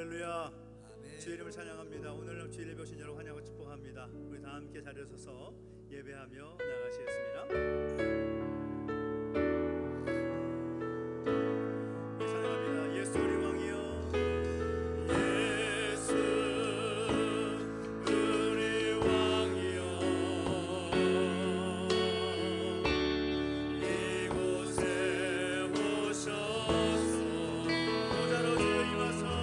할렐루야. 아멘. 주의 이름을 찬양합니다. 오늘 주일 예배 오신 여러분 환영하고 축복합니다. 우리 다 함께 자리에 서서 예배하며 나가시겠습니다. 찬양합니다. 예수 우리 왕이여. 예수 우리 왕이여. 이곳에 오셔서 보좌로 주여 임하사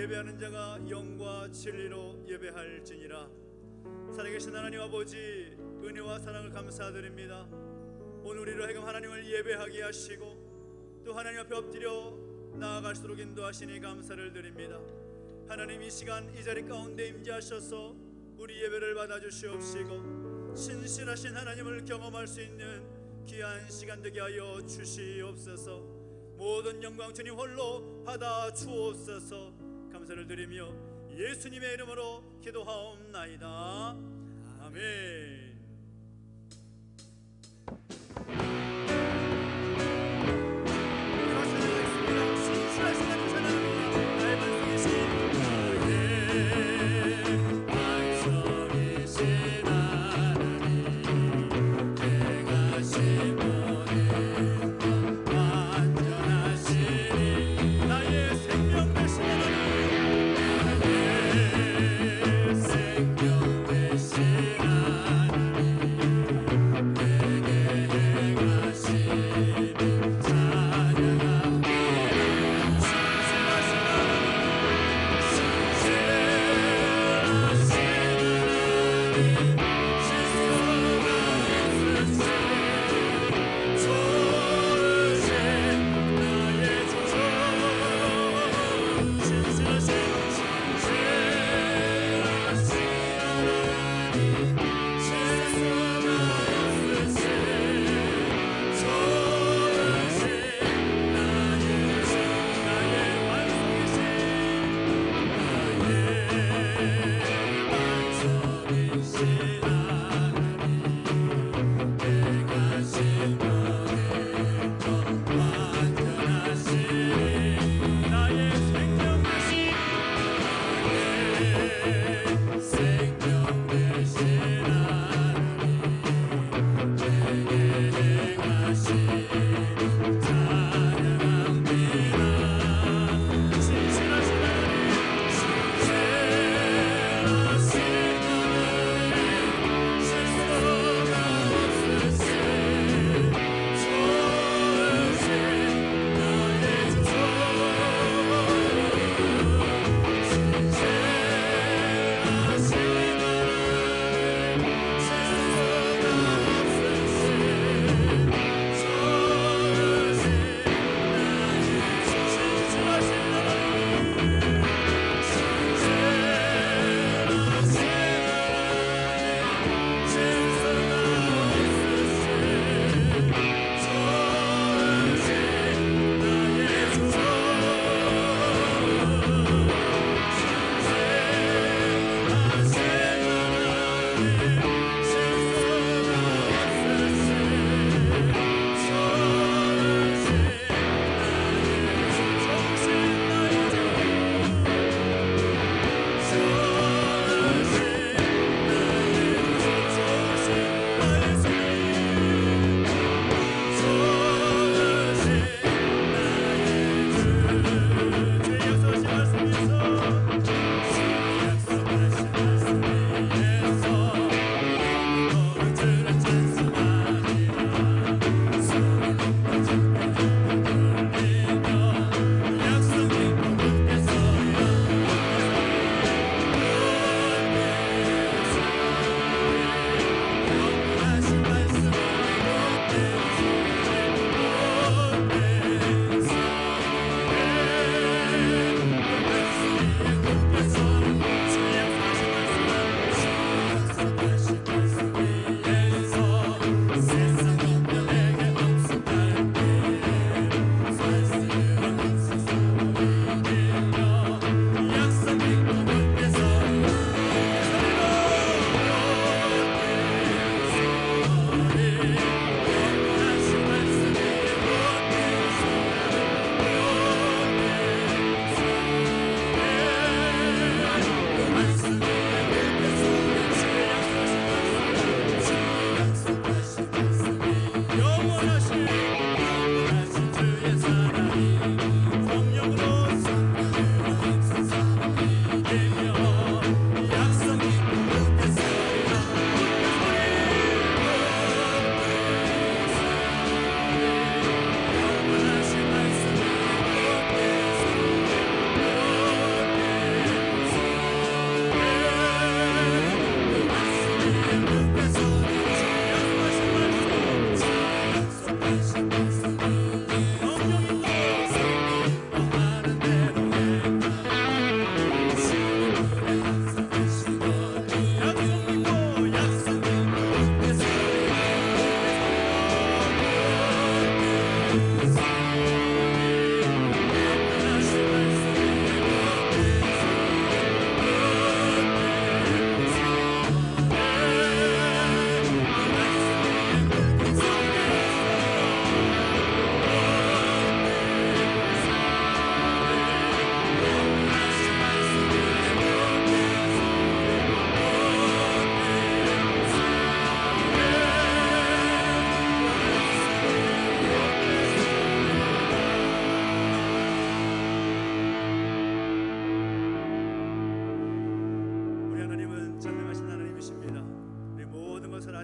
예배하는 자가 영과 진리로 예배할지니라. 살아계신 하나님 아버지, 은혜와 사랑을 감사드립니다. 오늘 우리를 하여금 하나님을 예배하게 하시고 또 하나님 앞에 엎드려 나아갈수록 인도하시니 감사를 드립니다. 하나님, 이 시간 이 자리 가운데 임재하셔서 우리 예배를 받아주시옵시고 신실하신 하나님을 경험할 수 있는 귀한 시간 되게 하여 주시옵소서. 모든 영광 주님 홀로 받아 주옵소서. 감사를 드리며 예수님의 이름으로 기도하옵나이다. 아멘.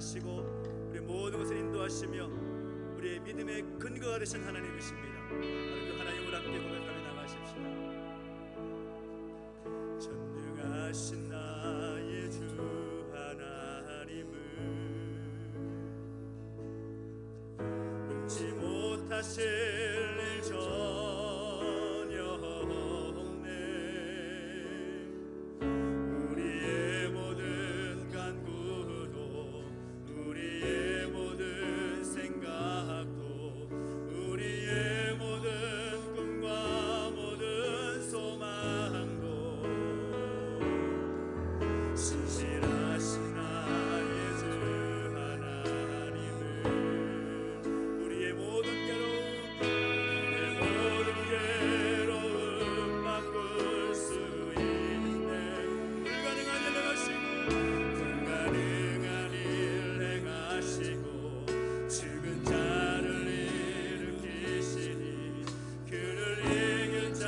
하시고 우리 모든 것을 인도하시며 우리의 믿음의 근거가 되신 하나님이십니다. 그 하나님을 함께 고백하며 나가십시다. 전능하신 나의 주 하나님은 능치 못하실 일 전혀 없네. 우리의 모든 간구도 우리의 모든 생각도 우리의 모든 꿈과 모든 소망도 신실하신 나의 주 하나님은 우리의 모든 괴로움 바꿀 수 있네. 불가능한 일 행하시고 죽은 자를 일으키시니 그를 이길 자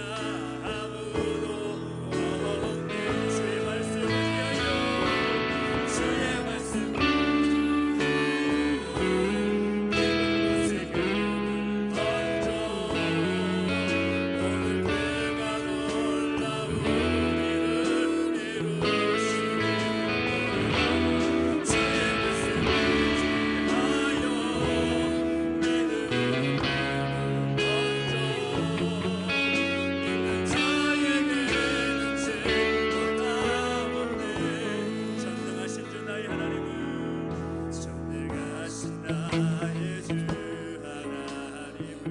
아무도 없네. 주의 말씀을 위하여 주의 말씀을 이곳에 그를 던져 오늘 그가 놀라운 일을 이루시니 주의 말씀을 위하여 믿음으로 던져 있는 자에게는 질보다 없네. 전능하신 주 나의 하나님은 전능하신 나의 주 하나님은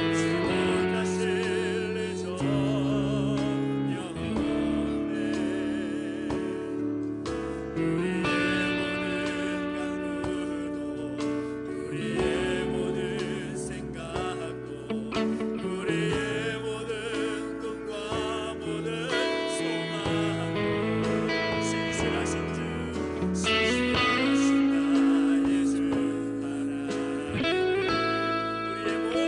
능치 못하실 일 전혀 없네. 우리의 모든 간구도 우리의 모든 생각도 우리의 모든 꿈과 모든 소망도 신실하신 나의 주 하나님은 우리의 모든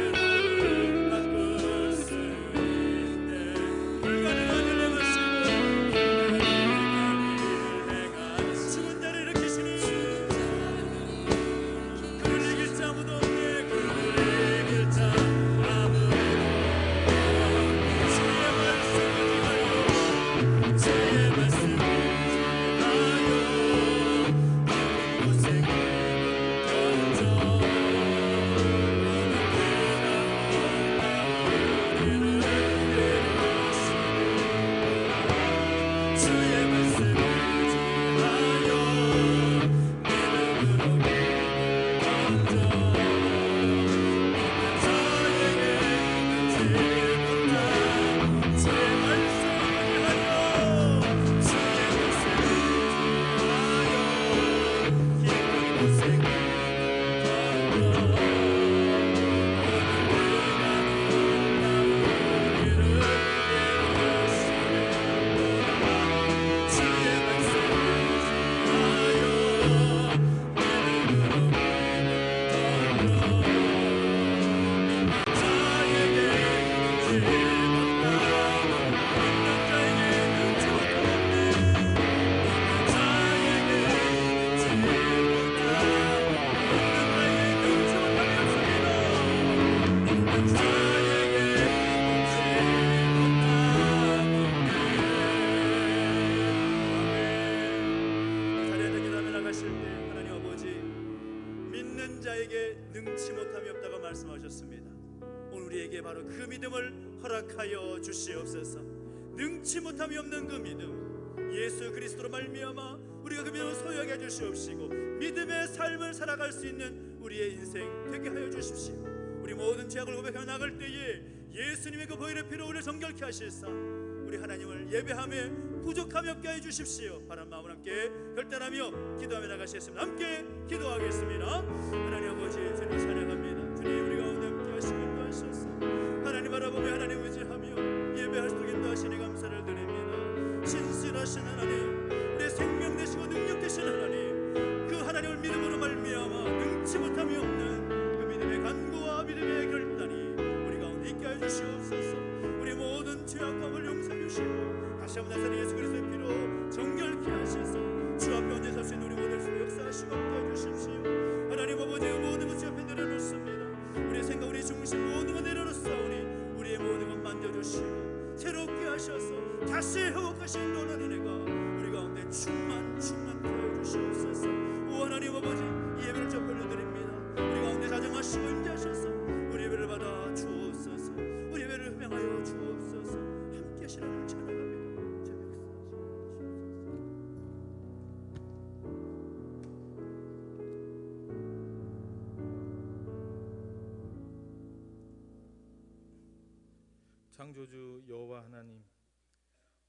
괴로움 바꿀 수 있네. 불가능한 일 행하시고 죽은 자를 일으키시니 그를 이길 자 아무도 없네. 그를 이길 자 아무도 없네. 주의 말씀을 위하여 주의 말씀을 위하여 이곳에 그를 던져 오늘 그가 놀라운 일을 이루시니 주의 말씀을 위하여 믿음으로 던져 있는 자에게는 질보다 주의 말씀을 위하여 주의 말씀을 위하여 이곳에 그를 던져 오늘 그가 놀라운 일을 이루시니 주의 말씀을 위하여 믿음으로 믿는 자에게는 능치 못함이 없다고 말씀하셨습니다. 오늘 우리에게 바로 그 믿음을 허락하여 주시옵소서. 능치 못함이 없는 그 믿음, 예수 그리스도로 말미암아 우리가 그 믿음을 소유하게 해주시옵시고 믿음의 삶을 살아갈 수 있는 우리의 인생 되게 하여 주십시오. 우리 모든 죄악을 고백하며 나갈 때에 예수님의 그 보혈의 피로 우리를 정결케 하실사 우리 하나님을 예배함에 부족함이 없게 해 주십시오. 바란 마음을 함께 결단하며 기도하며 나가시겠습니다. 함께 기도하겠습니다. 하나님 아버지, 주님 찬양합니다. 주님 우리 가운데 함께 하시고 인도하셔서 하나님 바라보며 하나님 의지하며 예배할 수 있게 인도하시니 감사를 드립니다. 신실하신 하나님, 우리의 생명 되시고 능력 되신 하나님, 그 하나님을 믿음으로 말미암아 능치 못함이 없는 그 믿음의 간구와 믿음의 결단이 우리 가운데 있게 하여 주시옵소서. 우리 모든 죄악함을 용서해 주시고 다시 한번 나사렛 예수 그리스도의 피로 정결케 하셔서 주 앞에 언제 설 수 있는 우리 모든 속에 역사하시고 함께 해주십시오. 하나님 아버지, 모든 것 주 앞에 내려놓습니다. 우리의 생각, 우리의 중심 모든 것 내려놓사오니 우리의 모든 것 만져주시고 새롭게 하셔서 다시 회복하신 놀라운 은혜가 우리 가운데 충만케 하여 주시옵소서. 오 하나님 아버지, 이 예배를 저 올려드립니다. 우리 가운데 자정하시고 임재하셔서 우리 예배를 받아 주옵소서. 우리 예배를 흠양하여 주옵소서. 함께 하시는 하나님을 찬양합니다. 창조주 여호와 하나님,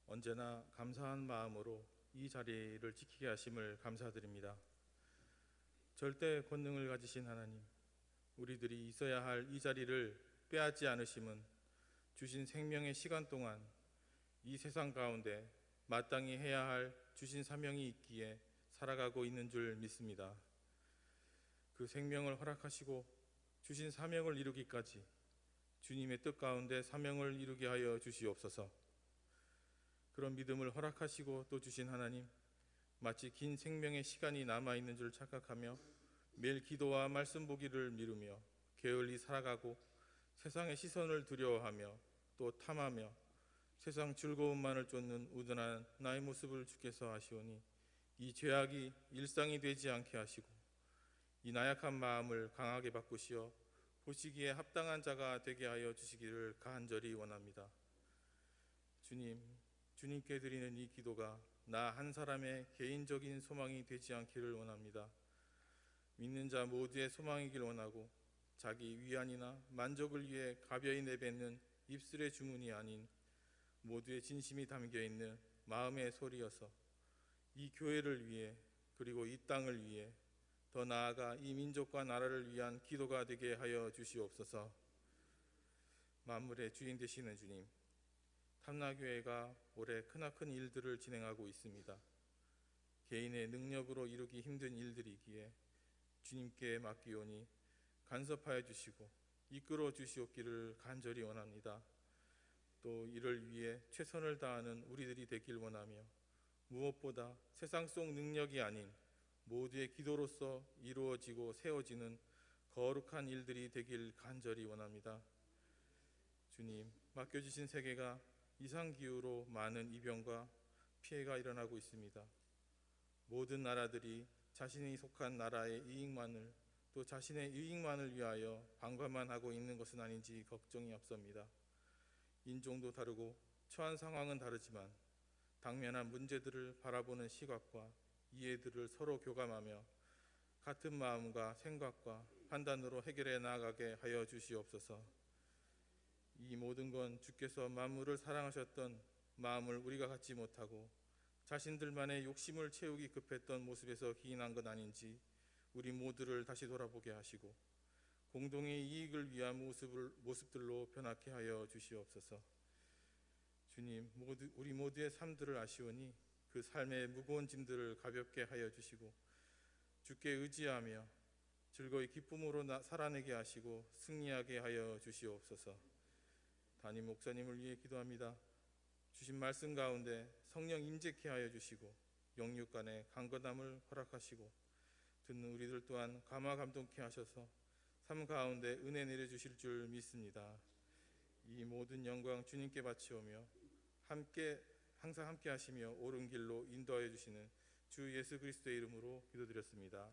언제나 감사한 마음으로 이 자리를 지키게 하심을 감사드립니다. 절대 권능을 가지신 하나님, 우리들이 있어야 할 이 자리를 빼앗지 않으심은 주신 생명의 시간 동안 이 세상 가운데 마땅히 해야 할 주신 사명이 있기에 살아가고 있는 줄 믿습니다. 그 생명을 허락하시고 주신 사명을 이루기까지 주님의 뜻 가운데 사명을 이루게 하여 주시옵소서. 그런 믿음을 허락하시고 또 주신 하나님, 마치 긴 생명의 시간이 남아있는 줄 착각하며 매일 기도와 말씀 보기를 미루며 게을리 살아가고 세상의 시선을 두려워하며 또 탐하며 세상 즐거움만을 쫓는 우둔한 나의 모습을 주께서 아시오니 이 죄악이 일상이 되지 않게 하시고 이 나약한 마음을 강하게 바꾸시어 보시기에 합당한 자가 되게 하여 주시기를 간절히 원합니다. 주님께 드리는 이 기도가 나 한 사람의 개인적인 소망이 되지 않기를 원합니다. 믿는 자 모두의 소망이길 원하고 자기 위안이나 만족을 위해 가벼이 내뱉는 입술의 주문이 아닌 모두의 진심이 담겨있는 마음의 소리여서 이 교회를 위해 그리고 이 땅을 위해 더 나아가 이 민족과 나라를 위한 기도가 되게 하여 주시옵소서. 만물의 주인 되시는 주님, 탐나교회가 올해 크나큰 일들을 진행하고 있습니다. 개인의 능력으로 이루기 힘든 일들이기에 주님께 맡기오니 간섭하여 주시고 이끌어 주시옵기를 간절히 원합니다. 또 이를 위해 최선을 다하는 우리들이 되길 원하며 무엇보다 세상 속 능력이 아닌 모두의 기도로서 이루어지고 세워지는 거룩한 일들이 되길 간절히 원합니다. 주님, 맡겨주신 세계가 이상기후로 많은 이병과 피해가 일어나고 있습니다. 모든 나라들이 자신이 속한 나라의 이익만을 또 자신의 이익만을 위하여 방관만 하고 있는 것은 아닌지 걱정이 앞섭니다. 인종도 다르고 처한 상황은 다르지만 당면한 문제들을 바라보는 시각과 이해들을 서로 교감하며 같은 마음과 생각과 판단으로 해결해 나아가게 하여 주시옵소서. 이 모든 건 주께서 만물을 사랑하셨던 마음을 우리가 갖지 못하고 자신들만의 욕심을 채우기 급했던 모습에서 기인한 것 아닌지 우리 모두를 다시 돌아보게 하시고 공동의 이익을 위한 모습들로 변하게 하여 주시옵소서. 주님, 우리 모두의 삶들을 아시오니 그 삶의 무거운 짐들을 가볍게 하여 주시고 주께 의지하며 즐거이 기쁨으로 살아내게 하시고 승리하게 하여 주시옵소서. 담임 목사님을 위해 기도합니다. 주신 말씀 가운데 성령 임재케 하여 주시고 영육 간의 강건함을 허락하시고 듣는 우리들 또한 감화 감동케 하셔서 삶 가운데 은혜 내려주실 줄 믿습니다. 이 모든 영광 주님께 바치오며 항상 함께 하시며 옳은 길로 인도하여 주시는 주 예수 그리스도의 이름으로 기도드렸습니다.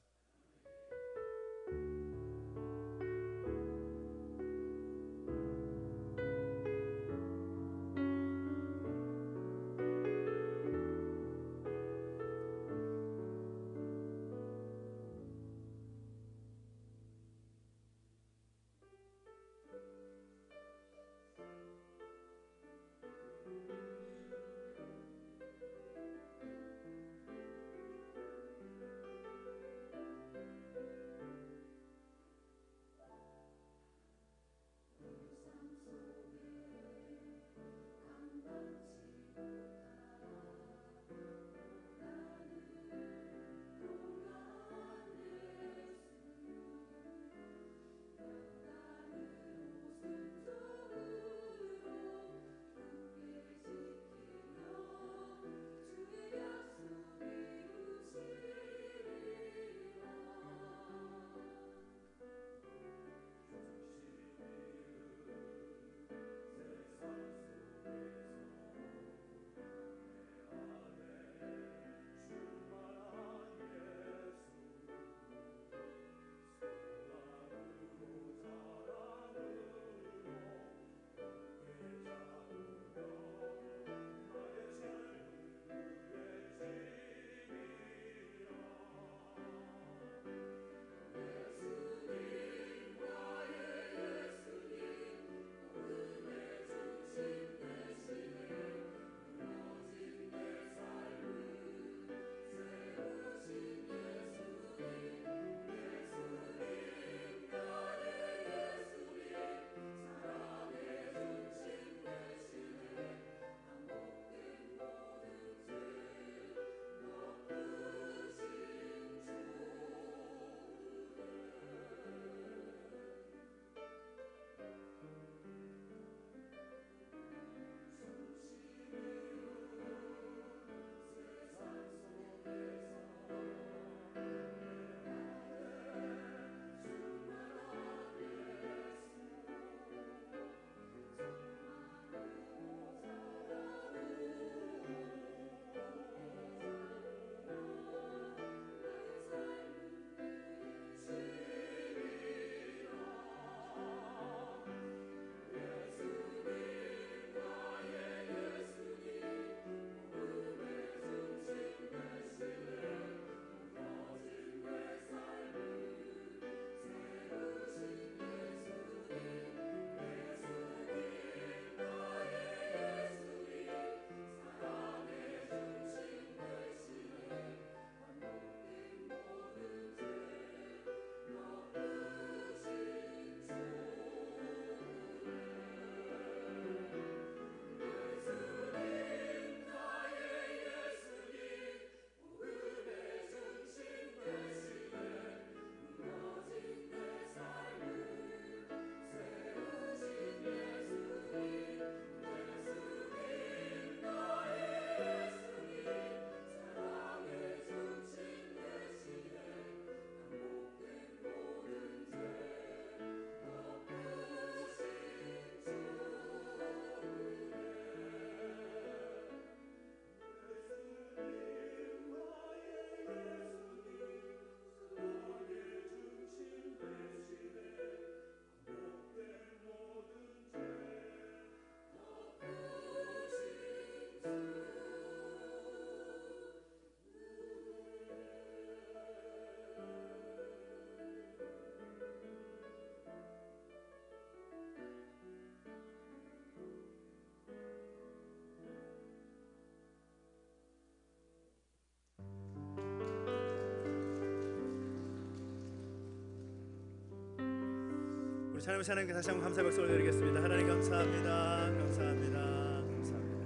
하나님께 다시 한번 감사의 박수 올려드리겠습니다. 하나님 감사합니다. 감사합니다. 감사합니다.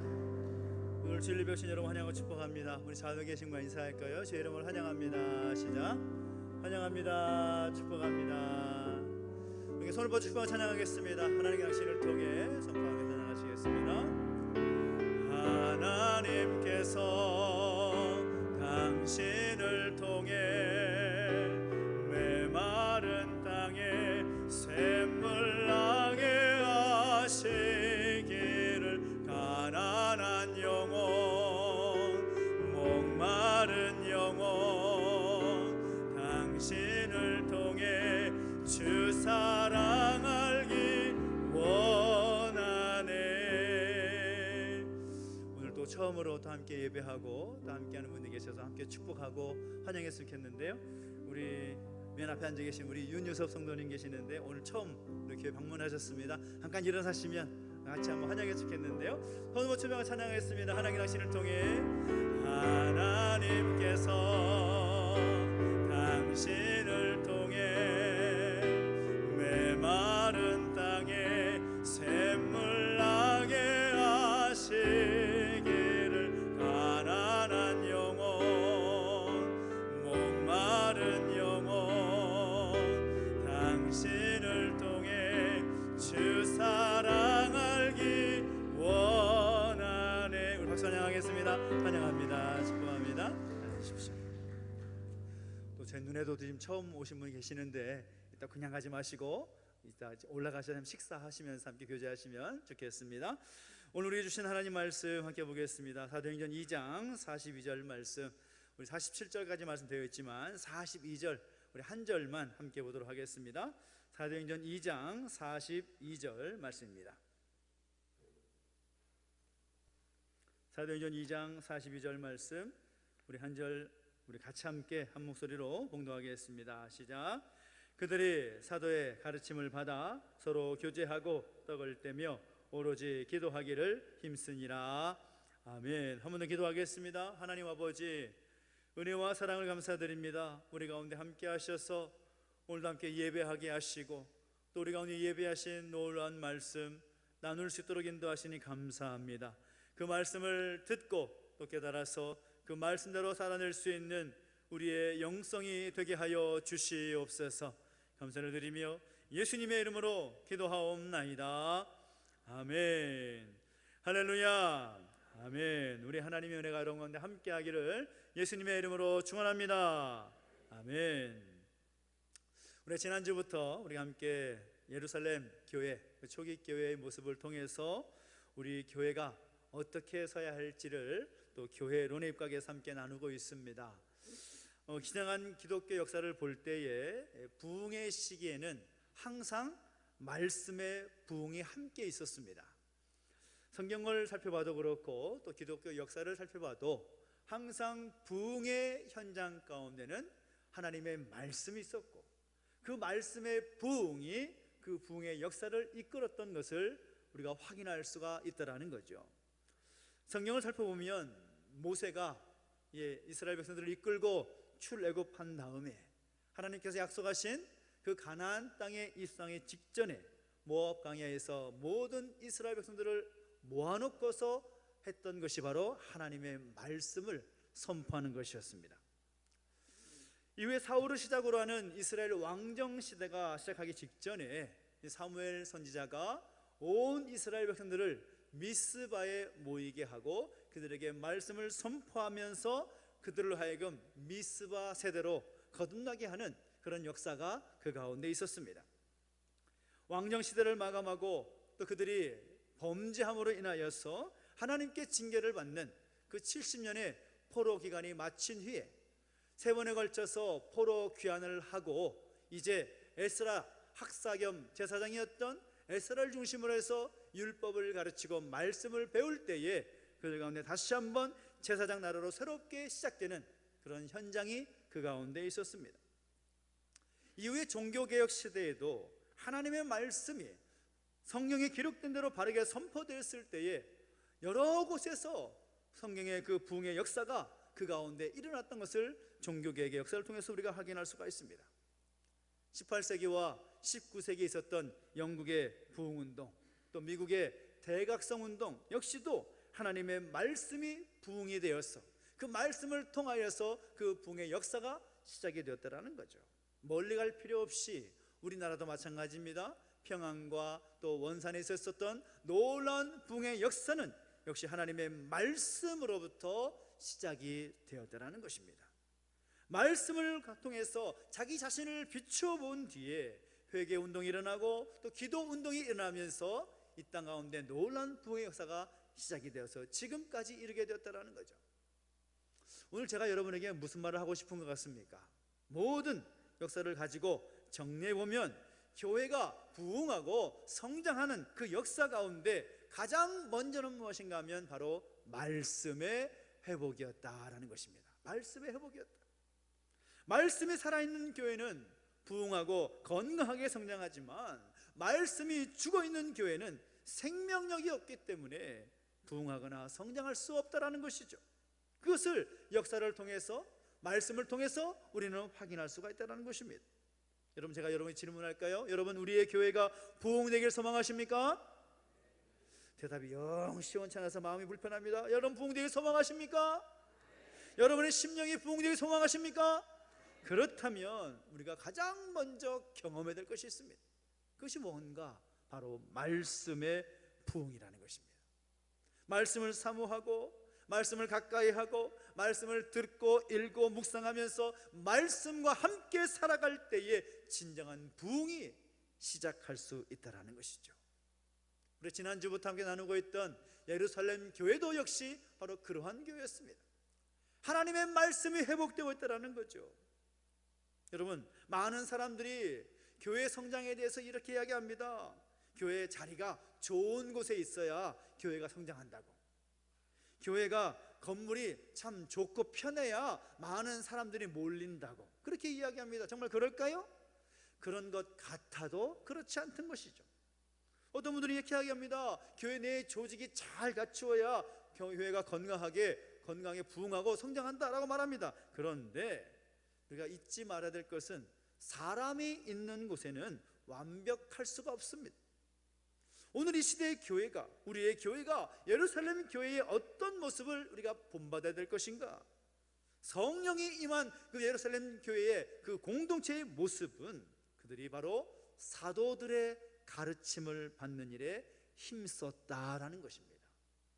오늘 진리 배우신 여러분 환영하고 축복합니다. 우리 좌우에 계신 분 인사할까요? 제 이름을 환영합니다. 시작. 환영합니다. 축복합니다. 우리 손을 뻗어 축복하고 찬양하겠습니다. 하나님의 당신을 통해 선포하며 찬양하시겠습니다. 하나님께서 당신을 통해 메마른 땅에 샘물 나게 하시기를 가난한 영혼 목마른 영혼 당신을 통해 주 사랑 알기 원하네. 오늘 또 처음으로 또 함께 예배하고 또 함께하는 분들 계셔서 함께 축복하고 환영했으면 좋겠는데요. 우리 맨 앞에 앉아 계신 우리 윤유섭 성도님 계시는데 오늘 처음 우리 교회 방문하셨습니다. 잠깐 일어나시면 같이 한번 환영했으면 좋겠는데요. 손으로 주명을 찬양하겠습니다. 하나님 당신을 통해 하나님께서 당신을 통해 메마른 땅에 샘물 나게 하시기를 가난한 영혼 목마른 영혼 당신을 통해 주 사랑 알기 원하네. 우리 박수 찬양하겠습니다. 찬양합니다. 축복합니다. 앉으십시오. 또 제 눈에도 지금 처음 오신 분이 계시는데 이따 그냥 가지 마시고 이따 올라가셔서 식사하시면서 함께 교제하시면 좋겠습니다. 오늘 우리 주신 하나님 말씀 함께 보겠습니다. 사도행전 2장 42절 말씀, 우리 47절까지 말씀되어 있지만 42절 우리 한 절만 함께 보도록 하겠습니다. 사도행전 2장 42절 말씀입니다. 사도행전 2장 42절 말씀 우리 한 절 우리 같이 함께 한 목소리로 봉독하겠습니다. 시작. 그들이 사도의 가르침을 받아 서로 교제하고 떡을 떼며 오로지 기도하기를 힘쓰니라. 아멘. 한 번 더 기도하겠습니다. 하나님 아버지, 은혜와 사랑을 감사드립니다. 우리 가운데 함께 하셔서 오늘도 함께 예배하게 하시고 또 우리 가운데 예배하신 놀라운 말씀 나눌 수 있도록 인도하시니 감사합니다. 그 말씀을 듣고 또 깨달아서 그 말씀대로 살아낼 수 있는 우리의 영성이 되게 하여 주시옵소서. 감사를 드리며 예수님의 이름으로 기도하옵나이다. 아멘. 할렐루야. 아멘. 우리 하나님의 은혜가 여러분 가운데 함께하기를 예수님의 이름으로 축원합니다. 아멘. 우리 지난주부터 우리 함께 예루살렘 교회 초기 교회의 모습을 통해서 우리 교회가 어떻게 서야 할지를 또 교회 론의 입각에서 함께 나누고 있습니다. 지나간 기독교 역사를 볼 때에 부흥의 시기에는 항상 말씀의 부흥이 함께 있었습니다. 성경을 살펴봐도 그렇고 또 기독교 역사를 살펴봐도 항상 부흥의 현장 가운데는 하나님의 말씀이 있었고 그 말씀의 부흥이 그 부흥의 역사를 이끌었던 것을 우리가 확인할 수가 있다라는 거죠. 성경을 살펴보면 모세가 이스라엘 백성들을 이끌고 출애굽한 다음에 하나님께서 약속하신 그 가나안 땅에 입성하기 직전에 모압 광야에서 모든 이스라엘 백성들을 모아놓고서 했던 것이 바로 하나님의 말씀을 선포하는 것이었습니다. 이후에 사울을 시작으로 하는 이스라엘 왕정 시대가 시작하기 직전에 사무엘 선지자가 온 이스라엘 백성들을 미스바에 모이게 하고 그들에게 말씀을 선포하면서 그들로 하여금 미스바 세대로 거듭나게 하는 그런 역사가 그 가운데 있었습니다. 왕정 시대를 마감하고 또 그들이 범죄함으로 인하여서 하나님께 징계를 받는 그 70년의 포로 기간이 마친 후에 세 번에 걸쳐서 포로 귀환을 하고 이제 에스라 학사 겸 제사장이었던 에스라를 중심으로 해서 율법을 가르치고 말씀을 배울 때에 그들 가운데 다시 한번 제사장 나라로 새롭게 시작되는 그런 현장이 그 가운데 있었습니다. 이후에 종교개혁 시대에도 하나님의 말씀이 성경에 기록된 대로 바르게 선포되었을 때에 여러 곳에서 성경의 그 부흥의 역사가 그 가운데 일어났던 것을 종교개혁의 역사를 통해서 우리가 확인할 수가 있습니다. 18세기와 19세기에 있었던 영국의 부흥운동, 또 미국의 대각성운동 역시도 하나님의 말씀이 부흥이 되어서 그 말씀을 통하여서 그 부흥의 역사가 시작이 되었다는 거죠. 멀리 갈 필요 없이 우리나라도 마찬가지입니다. 평안과 또 원산에 있었던 놀라운 부흥의 역사는 역시 하나님의 말씀으로부터 시작이 되었다는 것입니다. 말씀을 통해서 자기 자신을 비추어 본 뒤에 회개 운동이 일어나고 또 기도 운동이 일어나면서 이 땅 가운데 놀라운 부흥의 역사가 시작이 되어서 지금까지 이르게 되었다는 거죠. 오늘 제가 여러분에게 무슨 말을 하고 싶은 것 같습니까? 모든 역사를 가지고 정리해 보면 교회가 부흥하고 성장하는 그 역사 가운데 가장 먼저는 무엇인가 하면 바로 말씀의 회복이었다라는 것입니다. 말씀의 회복이었다. 말씀이 살아있는 교회는 부흥하고 건강하게 성장하지만 말씀이 죽어있는 교회는 생명력이 없기 때문에 부흥하거나 성장할 수 없다라는 것이죠. 그것을 역사를 통해서 말씀을 통해서 우리는 확인할 수가 있다는 것입니다. 여러분, 제가 여러분이 질문할까요? 여러분, 우리의 교회가 부흥되길 소망하십니까? 대답이 영 시원찮아서 마음이 불편합니다. 여러분, 부흥되길 소망하십니까? 여러분의 심령이 부흥되길 소망하십니까? 그렇다면 우리가 가장 먼저 경험해야 될 것이 있습니다. 그것이 뭔가? 바로 말씀의 부흥이라는 것입니다. 말씀을 사모하고 말씀을 가까이 하고 말씀을 듣고 읽고 묵상하면서 말씀과 함께 살아갈 때에 진정한 부흥이 시작할 수 있다는 것이죠. 우리 지난주부터 함께 나누고 있던 예루살렘 교회도 역시 바로 그러한 교회였습니다. 하나님의 말씀이 회복되고 있다는 거죠. 여러분, 많은 사람들이 교회 성장에 대해서 이렇게 이야기합니다. 교회 자리가 좋은 곳에 있어야 교회가 성장한다고, 교회가 건물이 참 좋고 편해야 많은 사람들이 몰린다고 그렇게 이야기합니다. 정말 그럴까요? 그런 것 같아도 그렇지 않던 것이죠. 어떤 분들이 이렇게 이야기합니다. 교회 내 조직이 잘 갖추어야 교회가 건강하게 부흥하고 성장한다라고 말합니다. 그런데 우리가 잊지 말아야 될 것은 사람이 있는 곳에는 완벽할 수가 없습니다. 오늘 이 시대의 교회가, 우리의 교회가 예루살렘 교회의 어떤 모습을 우리가 본받아야 될 것인가? 성령이 임한 그 예루살렘 교회의 그 공동체의 모습은 그들이 바로 사도들의 가르침을 받는 일에 힘썼다라는 것입니다.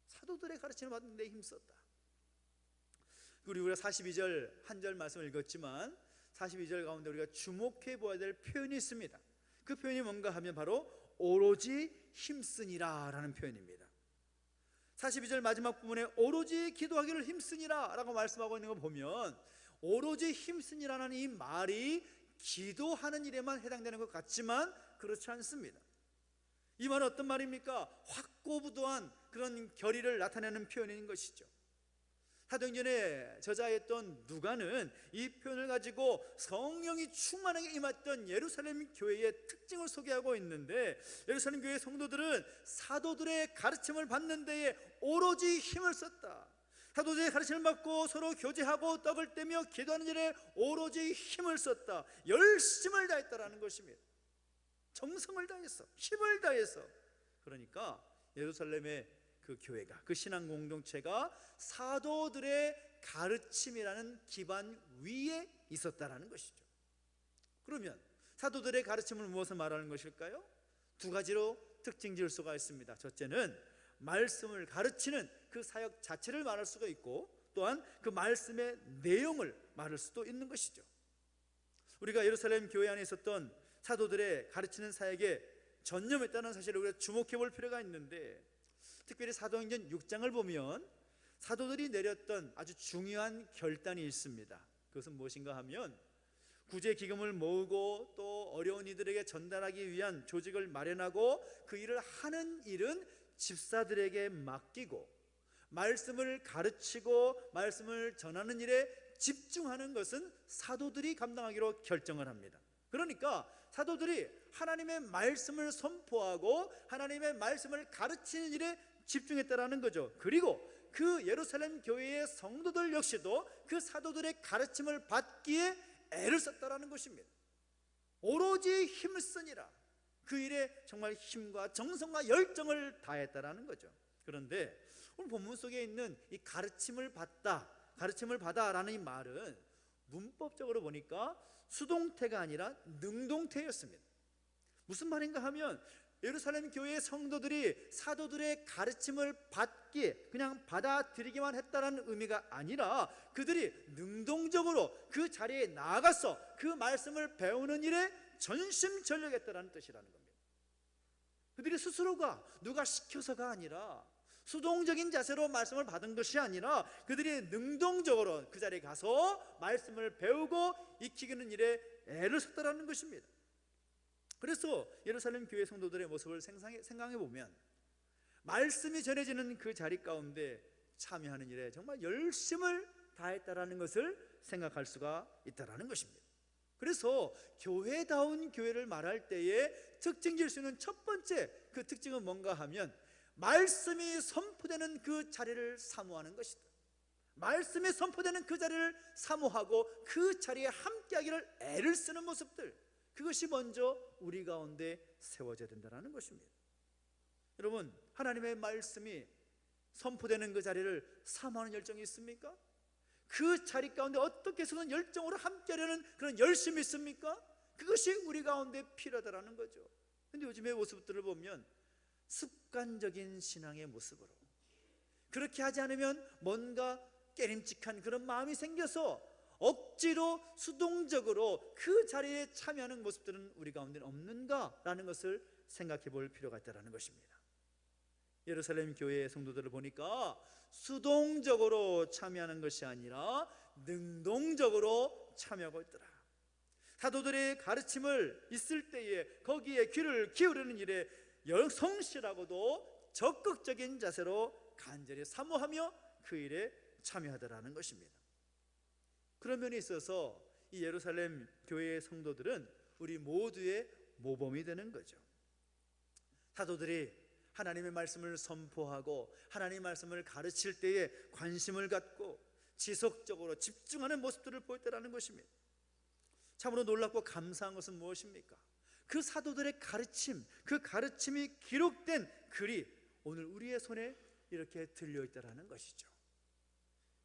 사도들의 가르침을 받는 데 힘썼다. 그리고 우리가 42절 한 절 말씀을 읽었지만 42절 가운데 우리가 주목해 보아야 될 표현이 있습니다. 그 표현이 뭔가 하면 바로 오로지 힘쓰니라 라는 표현입니다. 42절 마지막 부분에 오로지 기도하기를 힘쓰니라 라고 말씀하고 있는 거 보면 오로지 힘쓰니라는 이 말이 기도하는 일에만 해당되는 것 같지만 그렇지 않습니다. 이 말은 어떤 말입니까? 확고부도한 그런 결의를 나타내는 표현인 것이죠. 사도행전의 저자였던 누가는 이 표현을 가지고 성령이 충만하게 임했던 예루살렘 교회의 특징을 소개하고 있는데, 예루살렘 교회 성도들은 사도들의 가르침을 받는 데에 오로지 힘을 썼다. 사도들의 가르침을 받고 서로 교제하고 떡을 떼며 기도하는 일에 오로지 힘을 썼다. 열심을 다했다라는 것입니다. 정성을 다해서, 힘을 다해서. 그러니까 예루살렘의 그 교회가, 그 신앙 공동체가 사도들의 가르침이라는 기반 위에 있었다라는 것이죠. 그러면 사도들의 가르침을 무엇을 말하는 것일까요? 두 가지로 특징 지을 수가 있습니다. 첫째는 말씀을 가르치는 그 사역 자체를 말할 수가 있고, 또한 그 말씀의 내용을 말할 수도 있는 것이죠. 우리가 예루살렘 교회 안에 있었던 사도들의 가르치는 사역에 전념했다는 사실을 우리가 주목해 볼 필요가 있는데, 특별히 사도행전 6장을 보면 사도들이 내렸던 아주 중요한 결단이 있습니다. 그것은 무엇인가 하면 구제 기금을 모으고 또 어려운 이들에게 전달하기 위한 조직을 마련하고 그 일을 하는 일은 집사들에게 맡기고 말씀을 가르치고 말씀을 전하는 일에 집중하는 것은 사도들이 감당하기로 결정을 합니다. 그러니까 사도들이 하나님의 말씀을 선포하고 하나님의 말씀을 가르치는 일에 집중했다라는 거죠. 그리고 그 예루살렘 교회의 성도들 역시도 그 사도들의 가르침을 받기에 애를 썼다라는 것입니다. 오로지 힘쓰니라. 그 일에 정말 힘과 정성과 열정을 다했다라는 거죠. 그런데 오늘 본문 속에 있는 이 가르침을 받다라는 이 말은 문법적으로 보니까 수동태가 아니라 능동태였습니다. 무슨 말인가 하면 예루살렘 교회의 성도들이 사도들의 가르침을 받기에 그냥 받아들이기만 했다는 의미가 아니라 그들이 능동적으로 그 자리에 나아가서 그 말씀을 배우는 일에 전심전력했다는 뜻이라는 겁니다. 그들이 스스로가 누가 시켜서가 아니라 수동적인 자세로 말씀을 받은 것이 아니라 그들이 능동적으로 그 자리에 가서 말씀을 배우고 익히는 일에 애를 썼다는 것입니다. 그래서 예루살렘 교회 성도들의 모습을 생각해 보면 말씀이 전해지는 그 자리 가운데 참여하는 일에 정말 열심을 다했다라는 것을 생각할 수가 있다라는 것입니다. 그래서 교회다운 교회를 말할 때에 특징질 수 있는 첫 번째 그 특징은 뭔가 하면 말씀이 선포되는 그 자리를 사모하는 것이다. 말씀이 선포되는 그 자리를 사모하고 그 자리에 함께하기를 애를 쓰는 모습들, 그것이 먼저 우리 가운데 세워져야 된다는 것입니다. 여러분, 하나님의 말씀이 선포되는 그 자리를 사모하는 열정이 있습니까? 그 자리 가운데 어떻게 해서든 열정으로 함께하려는 그런 열심이 있습니까? 그것이 우리 가운데 필요하다는 거죠. 그런데 요즘의 모습들을 보면 습관적인 신앙의 모습으로, 그렇게 하지 않으면 뭔가 깨림칙한 그런 마음이 생겨서 억지로 수동적으로 그 자리에 참여하는 모습들은 우리 가운데는 없는가라는 것을 생각해 볼 필요가 있다는 것입니다. 예루살렘 교회의 성도들을 보니까 수동적으로 참여하는 것이 아니라 능동적으로 참여하고 있더라. 사도들의 가르침을 있을 때에 거기에 귀를 기울이는 일에 성실하고도 적극적인 자세로 간절히 사모하며 그 일에 참여하더라는 것입니다. 그런 면에 있어서 이 예루살렘 교회의 성도들은 우리 모두의 모범이 되는 거죠. 사도들이 하나님의 말씀을 선포하고 하나님의 말씀을 가르칠 때에 관심을 갖고 지속적으로 집중하는 모습들을 보였다는 것입니다. 참으로 놀랍고 감사한 것은 무엇입니까? 그 사도들의 가르침, 그 가르침이 기록된 글이 오늘 우리의 손에 이렇게 들려있다는 것이죠.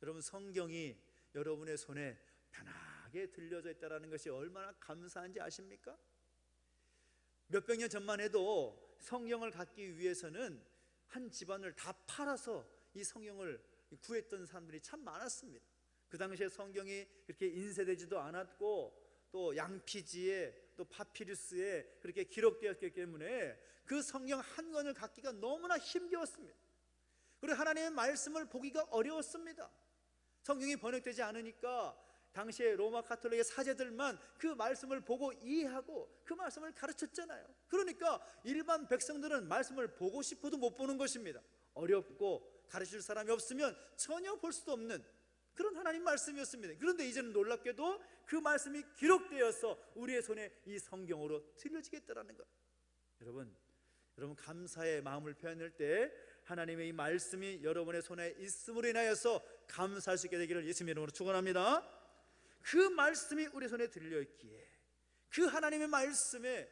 여러분, 성경이 여러분의 손에 편하게 들려져 있다는 것이 얼마나 감사한지 아십니까? 몇백 년 전만 해도 성경을 갖기 위해서는 한 집안을 다 팔아서 이 성경을 구했던 사람들이 참 많았습니다. 그 당시에 성경이 그렇게 인쇄되지도 않았고 또 양피지에 또 파피루스에 그렇게 기록되었기 때문에 그 성경 한 권을 갖기가 너무나 힘겨웠습니다. 그리고 하나님의 말씀을 보기가 어려웠습니다. 성경이 번역되지 않으니까 당시에 로마 가톨릭의 사제들만 그 말씀을 보고 이해하고 그 말씀을 가르쳤잖아요. 그러니까 일반 백성들은 말씀을 보고 싶어도 못 보는 것입니다. 어렵고 가르칠 사람이 없으면 전혀 볼 수도 없는 그런 하나님 말씀이었습니다. 그런데 이제는 놀랍게도 그 말씀이 기록되어서 우리의 손에 이 성경으로 들려지겠다라는 것. 여러분 감사의 마음을 표현할 때 하나님의 이 말씀이 여러분의 손에 있음으로 인하여서 감사할 수 있게 되기를 예수님의 이름으로 축원합니다. 그 말씀이 우리 손에 들려있기에 그 하나님의 말씀에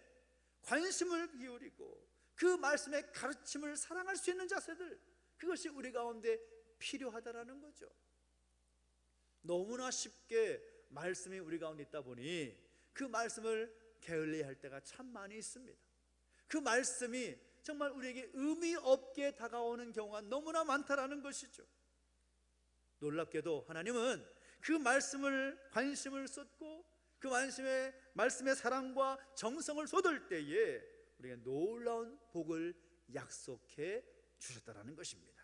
관심을 기울이고 그 말씀의 가르침을 사랑할 수 있는 자세들, 그것이 우리 가운데 필요하다라는 거죠. 너무나 쉽게 말씀이 우리 가운데 있다 보니 그 말씀을 게을리할 때가 참 많이 있습니다. 그 말씀이 정말 우리에게 의미 없게 다가오는 경우가 너무나 많다라는 것이죠. 놀랍게도 하나님은 그 말씀을 관심을 쏟고 그 말씀의 사랑과 정성을 쏟을 때에 우리가 놀라운 복을 약속해 주셨다라는 것입니다.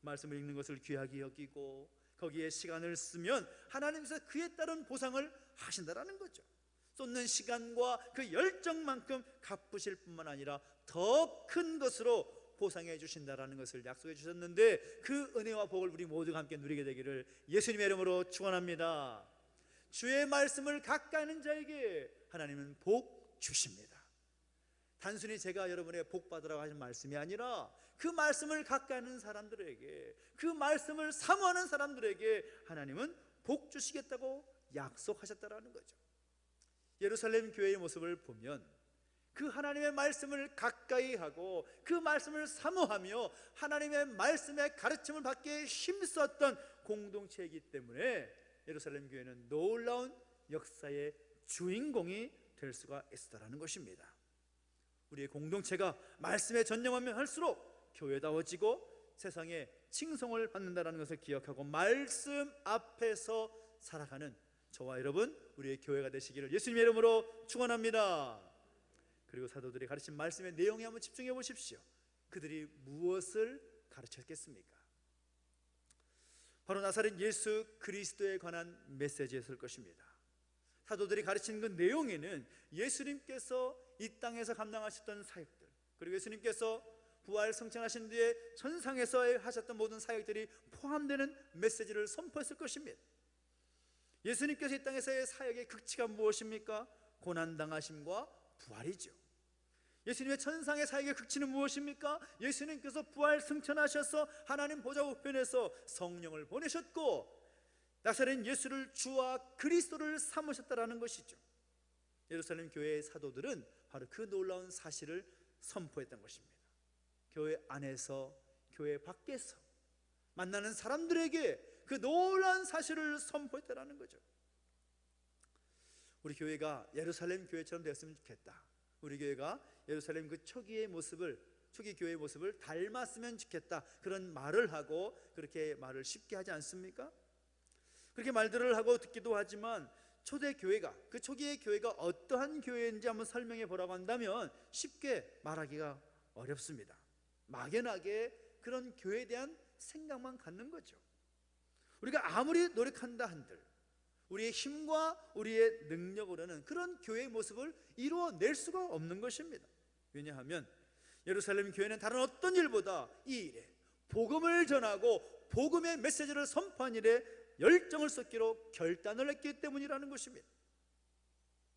말씀을 읽는 것을 귀하게 여기고 거기에 시간을 쓰면 하나님께서 그에 따른 보상을 하신다라는 거죠. 쏟는 시간과 그 열정만큼 갚으실 뿐만 아니라 더 큰 것으로 보상해 주신다라는 것을 약속해 주셨는데 그 은혜와 복을 우리 모두가 함께 누리게 되기를 예수님의 이름으로 축원합니다. 주의 말씀을 가까이 하는 자에게 하나님은 복 주십니다. 단순히 제가 여러분의 복 받으라고 하는 말씀이 아니라 그 말씀을 가까이 하는 사람들에게, 그 말씀을 사모하는 사람들에게 하나님은 복 주시겠다고 약속하셨다라는 거죠. 예루살렘 교회의 모습을 보면 그 하나님의 말씀을 가까이 하고 그 말씀을 사모하며 하나님의 말씀의 가르침을 받기에 힘썼던 공동체이기 때문에 예루살렘 교회는 놀라운 역사의 주인공이 될 수가 있었다는 것입니다. 우리의 공동체가 말씀에 전념하면 할수록 교회다워지고 세상에 칭송을 받는다는 것을 기억하고 말씀 앞에서 살아가는 저와 여러분, 우리의 교회가 되시기를 예수님의 이름으로 축원합니다. 그리고 사도들이 가르친 말씀의 내용에 한번 집중해 보십시오. 그들이 무엇을 가르쳤겠습니까? 바로 나사렛 예수 그리스도에 관한 메시지였을 것입니다. 사도들이 가르친 그 내용에는 예수님께서 이 땅에서 감당하셨던 사역들, 그리고 예수님께서 부활 승천하신 뒤에 천상에서 하셨던 모든 사역들이 포함되는 메시지를 선포했을 것입니다. 예수님께서 이 땅에서의 사역의 극치가 무엇입니까? 고난당하심과 부활이죠. 예수님의 천상의 사역의 극치는 무엇입니까? 예수님께서 부활 승천하셔서 하나님 보좌 우편에서 성령을 보내셨고 나사렛 예수를 주와 그리스도를 삼으셨다라는 것이죠. 예루살렘 교회의 사도들은 바로 그 놀라운 사실을 선포했던 것입니다. 교회 안에서 교회 밖에서 만나는 사람들에게 그 놀라운 사실을 선포했다라는 거죠. 우리 교회가 예루살렘 교회처럼 되었으면 좋겠다. 우리 교회가 예루살렘 그 초기 교회의 모습을 닮았으면 좋겠다. 그런 말을 하고 그렇게 말을 쉽게 하지 않습니까? 그렇게 말들을 하고 듣기도 하지만 초대 교회가, 그 초기의 교회가 어떠한 교회인지 한번 설명해 보라고 한다면 쉽게 말하기가 어렵습니다. 막연하게 그런 교회에 대한 생각만 갖는 거죠. 우리가 아무리 노력한다 한들 우리의 힘과 우리의 능력으로는 그런 교회의 모습을 이루어낼 수가 없는 것입니다. 왜냐하면 예루살렘 교회는 다른 어떤 일보다 이 일에 복음을 전하고 복음의 메시지를 선포한 일에 열정을 쏟기로 결단을 했기 때문이라는 것입니다.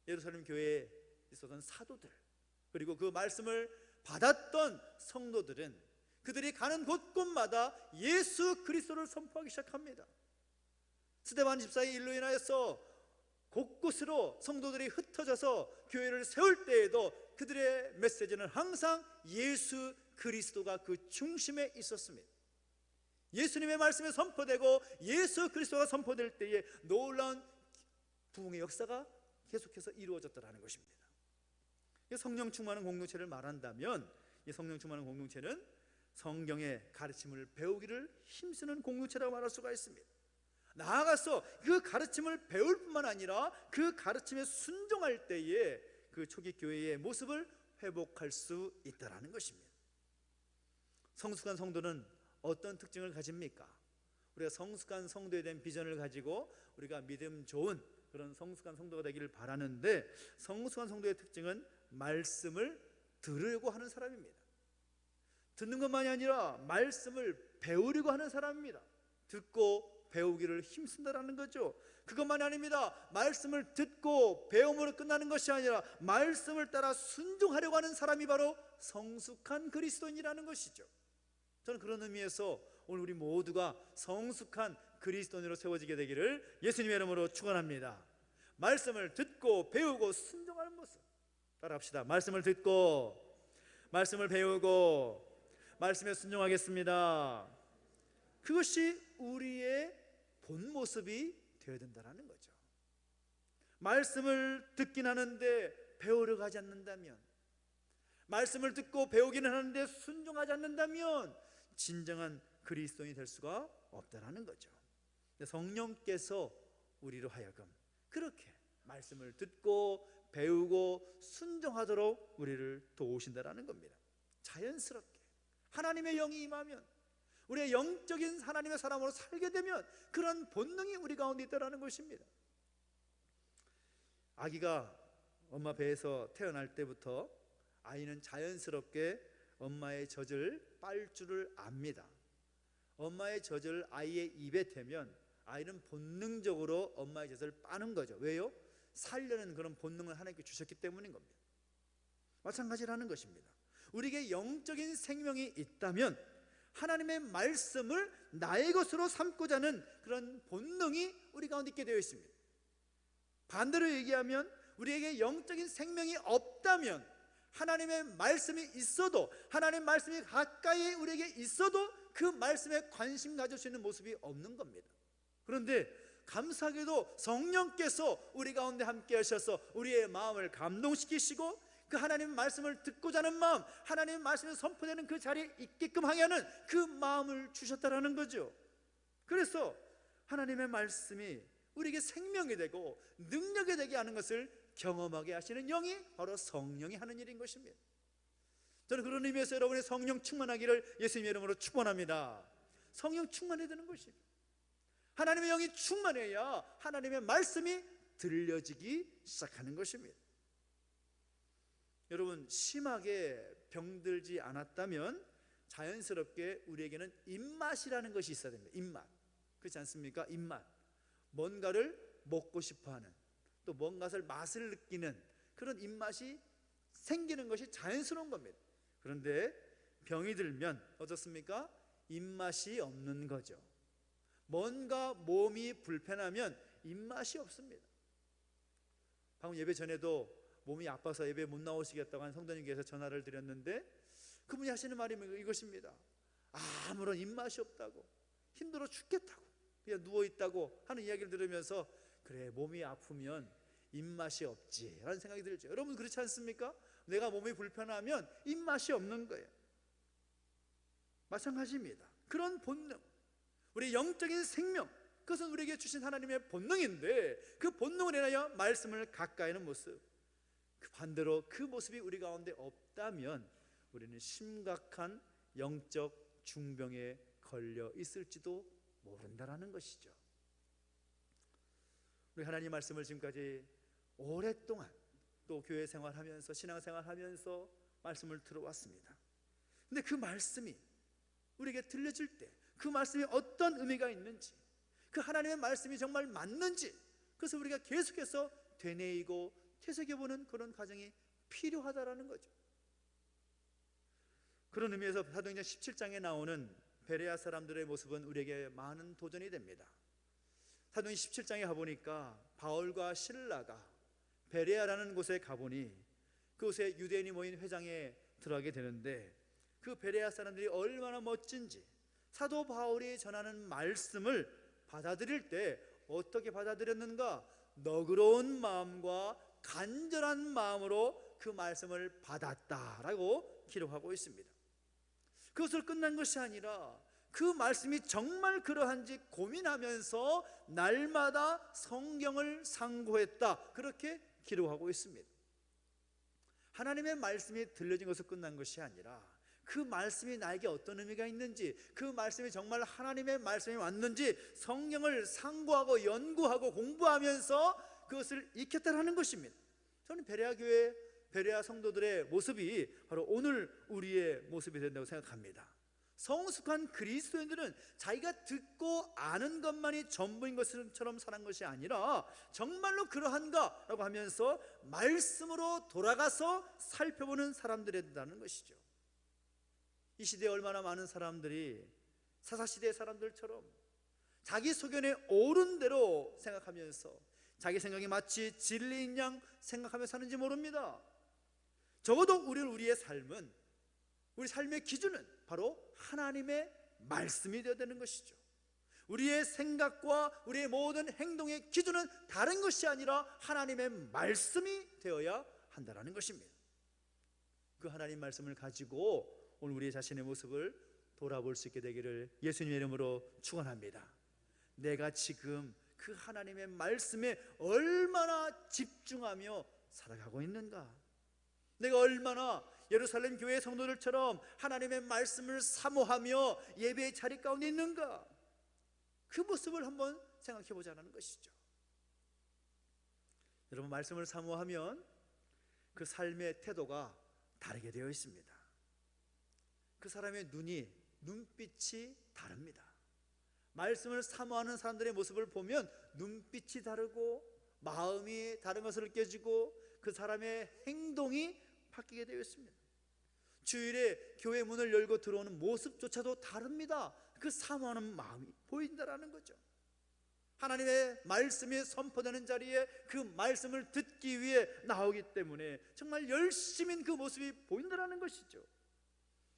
예루살렘 교회에 있었던 사도들, 그리고 그 말씀을 받았던 성도들은 그들이 가는 곳곳마다 예수 그리스도를 선포하기 시작합니다. 스데반 집사의 일로 인하여서 곳곳으로 성도들이 흩어져서 교회를 세울 때에도 그들의 메시지는 항상 예수 그리스도가 그 중심에 있었습니다. 예수님의 말씀이 선포되고 예수 그리스도가 선포될 때에 놀라운 부흥의 역사가 계속해서 이루어졌다는 것입니다. 성령 충만한 공동체를 말한다면 이 성령 충만한 공동체는 성경의 가르침을 배우기를 힘쓰는 공동체라고 말할 수가 있습니다. 나아가서 그 가르침을 배울 뿐만 아니라 그 가르침에 순종할 때에 그 초기 교회의 모습을 회복할 수 있다는 것입니다. 성숙한 성도는 어떤 특징을 가집니까? 우리가 성숙한 성도에 대한 비전을 가지고 우리가 믿음 좋은 그런 성숙한 성도가 되기를 바라는데, 성숙한 성도의 특징은 말씀을 들으려고 하는 사람입니다. 듣는 것만이 아니라 말씀을 배우려고 하는 사람입니다. 듣고 배우기를 힘쓴다라는 거죠. 그것만이 아닙니다. 말씀을 듣고 배움으로 끝나는 것이 아니라 말씀을 따라 순종하려고 하는 사람이 바로 성숙한 그리스도인이라는 것이죠. 저는 그런 의미에서 오늘 우리 모두가 성숙한 그리스도인으로 세워지게 되기를 예수님의 이름으로 축원합니다. 말씀을 듣고 배우고 순종하는 모습 따라합시다. 말씀을 듣고 말씀을 배우고 말씀에 순종하겠습니다. 그것이 우리의 본 모습이 되어야 된다는 거죠. 말씀을 듣긴 하는데 배우려고 하지 않는다면, 말씀을 듣고 배우기는 하는데 순종하지 않는다면 진정한 그리스도인이 될 수가 없다는 거죠. 성령께서 우리로 하여금 그렇게 말씀을 듣고 배우고 순종하도록 우리를 도우신다는 겁니다. 자연스럽게 하나님의 영이 임하면, 우리의 영적인 하나님의 사람으로 살게 되면 그런 본능이 우리 가운데 있다는 것입니다. 아기가 엄마 배에서 태어날 때부터 아이는 자연스럽게 엄마의 젖을 빨 줄을 압니다. 엄마의 젖을 아이의 입에 대면 아이는 본능적으로 엄마의 젖을 빠는 거죠. 왜요? 살려는 그런 본능을 하나님께 주셨기 때문인 겁니다. 마찬가지라는 것입니다. 우리에게 영적인 생명이 있다면 하나님의 말씀을 나의 것으로 삼고자 하는 그런 본능이 우리 가운데 있게 되어 있습니다. 반대로 얘기하면 우리에게 영적인 생명이 없다면, 하나님의 말씀이 있어도, 하나님의 말씀이 가까이 우리에게 있어도 그 말씀에 관심 가질 수 있는 모습이 없는 겁니다. 그런데 감사하게도 성령께서 우리 가운데 함께 하셔서 우리의 마음을 감동시키시고, 그 하나님의 말씀을 듣고자 하는 마음, 하나님의 말씀이 선포되는 그 자리에 있게끔 하게 하는 그 마음을 주셨다라는 거죠. 그래서 하나님의 말씀이 우리에게 생명이 되고 능력이 되게 하는 것을 경험하게 하시는 영이 바로 성령이 하는 일인 것입니다. 저는 그런 의미에서 여러분의 성령 충만하기를 예수님의 이름으로 축원합니다. 성령 충만해야 되는 것입니다. 하나님의 영이 충만해야 하나님의 말씀이 들려지기 시작하는 것입니다. 여러분, 심하게 병들지 않았다면 자연스럽게 우리에게는 입맛이라는 것이 있어야 됩니다. 입맛, 그렇지 않습니까? 입맛, 뭔가를 먹고 싶어하는, 또 뭔가를 맛을 느끼는 그런 입맛이 생기는 것이 자연스러운 겁니다. 그런데 병이 들면 어떻습니까? 입맛이 없는 거죠. 뭔가 몸이 불편하면 입맛이 없습니다. 방금 예배 전에도 몸이 아파서 예배 못 나오시겠다고 한 성도님께서 전화를 드렸는데, 그분이 하시는 말이 이것입니다. 아무런 입맛이 없다고, 힘들어 죽겠다고, 그냥 누워있다고 하는 이야기를 들으면서, 그래, 몸이 아프면 입맛이 없지 라는 생각이 들죠. 여러분 그렇지 않습니까? 내가 몸이 불편하면 입맛이 없는 거예요. 마찬가지입니다. 그런 본능, 우리 영적인 생명, 그것은 우리에게 주신 하나님의 본능인데, 그 본능을 인하여 말씀을 가까이 하는 모습, 그 반대로 그 모습이 우리 가운데 없다면 우리는 심각한 영적 중병에 걸려 있을지도 모른다라는 것이죠. 우리 하나님 말씀을 지금까지 오랫동안 또 교회 생활하면서 신앙생활하면서 말씀을 들어왔습니다. 근데 그 말씀이 우리에게 들려질 때 그 말씀이 어떤 의미가 있는지, 그 하나님의 말씀이 정말 맞는지, 그래서 우리가 계속해서 되뇌이고 되새겨보는 그런 과정이 필요하다라는 거죠. 그런 의미에서 사도행전 17장에 나오는 베레아 사람들의 모습은 우리에게 많은 도전이 됩니다. 사도행전 17장에 가보니까 바울과 실라가 베레아라는 곳에 가보니 그곳에 유대인이 모인 회장에 들어가게 되는데, 그 베레아 사람들이 얼마나 멋진지, 사도 바울이 전하는 말씀을 받아들일 때 어떻게 받아들였는가? 너그러운 마음과 간절한 마음으로 그 말씀을 받았다라고 기록하고 있습니다. 그것으로 끝난 것이 아니라 그 말씀이 정말 그러한지 고민하면서 날마다 성경을 상고했다, 그렇게 기록하고 있습니다. 하나님의 말씀이 들려진 것으로 끝난 것이 아니라 그 말씀이 나에게 어떤 의미가 있는지, 그 말씀이 정말 하나님의 말씀이 맞는지 성경을 상고하고 연구하고 공부하면서 그것을 익혔다라는 것입니다. 저는 베레아 교회, 베레아 성도들의 모습이 바로 오늘 우리의 모습이 된다고 생각합니다. 성숙한 그리스도인들은 자기가 듣고 아는 것만이 전부인 것처럼 사는 것이 아니라 정말로 그러한가? 라고 하면서 말씀으로 돌아가서 살펴보는 사람들이 된다는 것이죠. 이 시대에 얼마나 많은 사람들이 사사시대의 사람들처럼 자기 소견에 옳은 대로 생각하면서 자기 생각이 마치 진리인 양 생각하며 사는지 모릅니다. 적어도 우리의 삶은, 우리 삶의 기준은 바로 하나님의 말씀이 되어야 되는 것이죠. 우리의 생각과 우리의 모든 행동의 기준은 다른 것이 아니라 하나님의 말씀이 되어야 한다는 것입니다. 그 하나님 말씀을 가지고 오늘 우리 자신의 모습을 돌아볼 수 있게 되기를 예수님의 이름으로 축원합니다. 내가 지금 그 하나님의 말씀에 얼마나 집중하며 살아가고 있는가? 내가 얼마나 예루살렘 교회 성도들처럼 하나님의 말씀을 사모하며 예배의 자리 가운데 있는가? 그 모습을 한번 생각해 보자는 것이죠. 여러분, 말씀을 사모하면 그 삶의 태도가 다르게 되어 있습니다. 그 사람의 눈빛이 다릅니다. 말씀을 사모하는 사람들의 모습을 보면 눈빛이 다르고 마음이 다른 것을 느껴지고 그 사람의 행동이 바뀌게 되어 있습니다. 주일에 교회 문을 열고 들어오는 모습조차도 다릅니다. 그 사모하는 마음이 보인다라는 거죠. 하나님의 말씀이 선포되는 자리에 그 말씀을 듣기 위해 나오기 때문에 정말 열심인 그 모습이 보인다는 것이죠.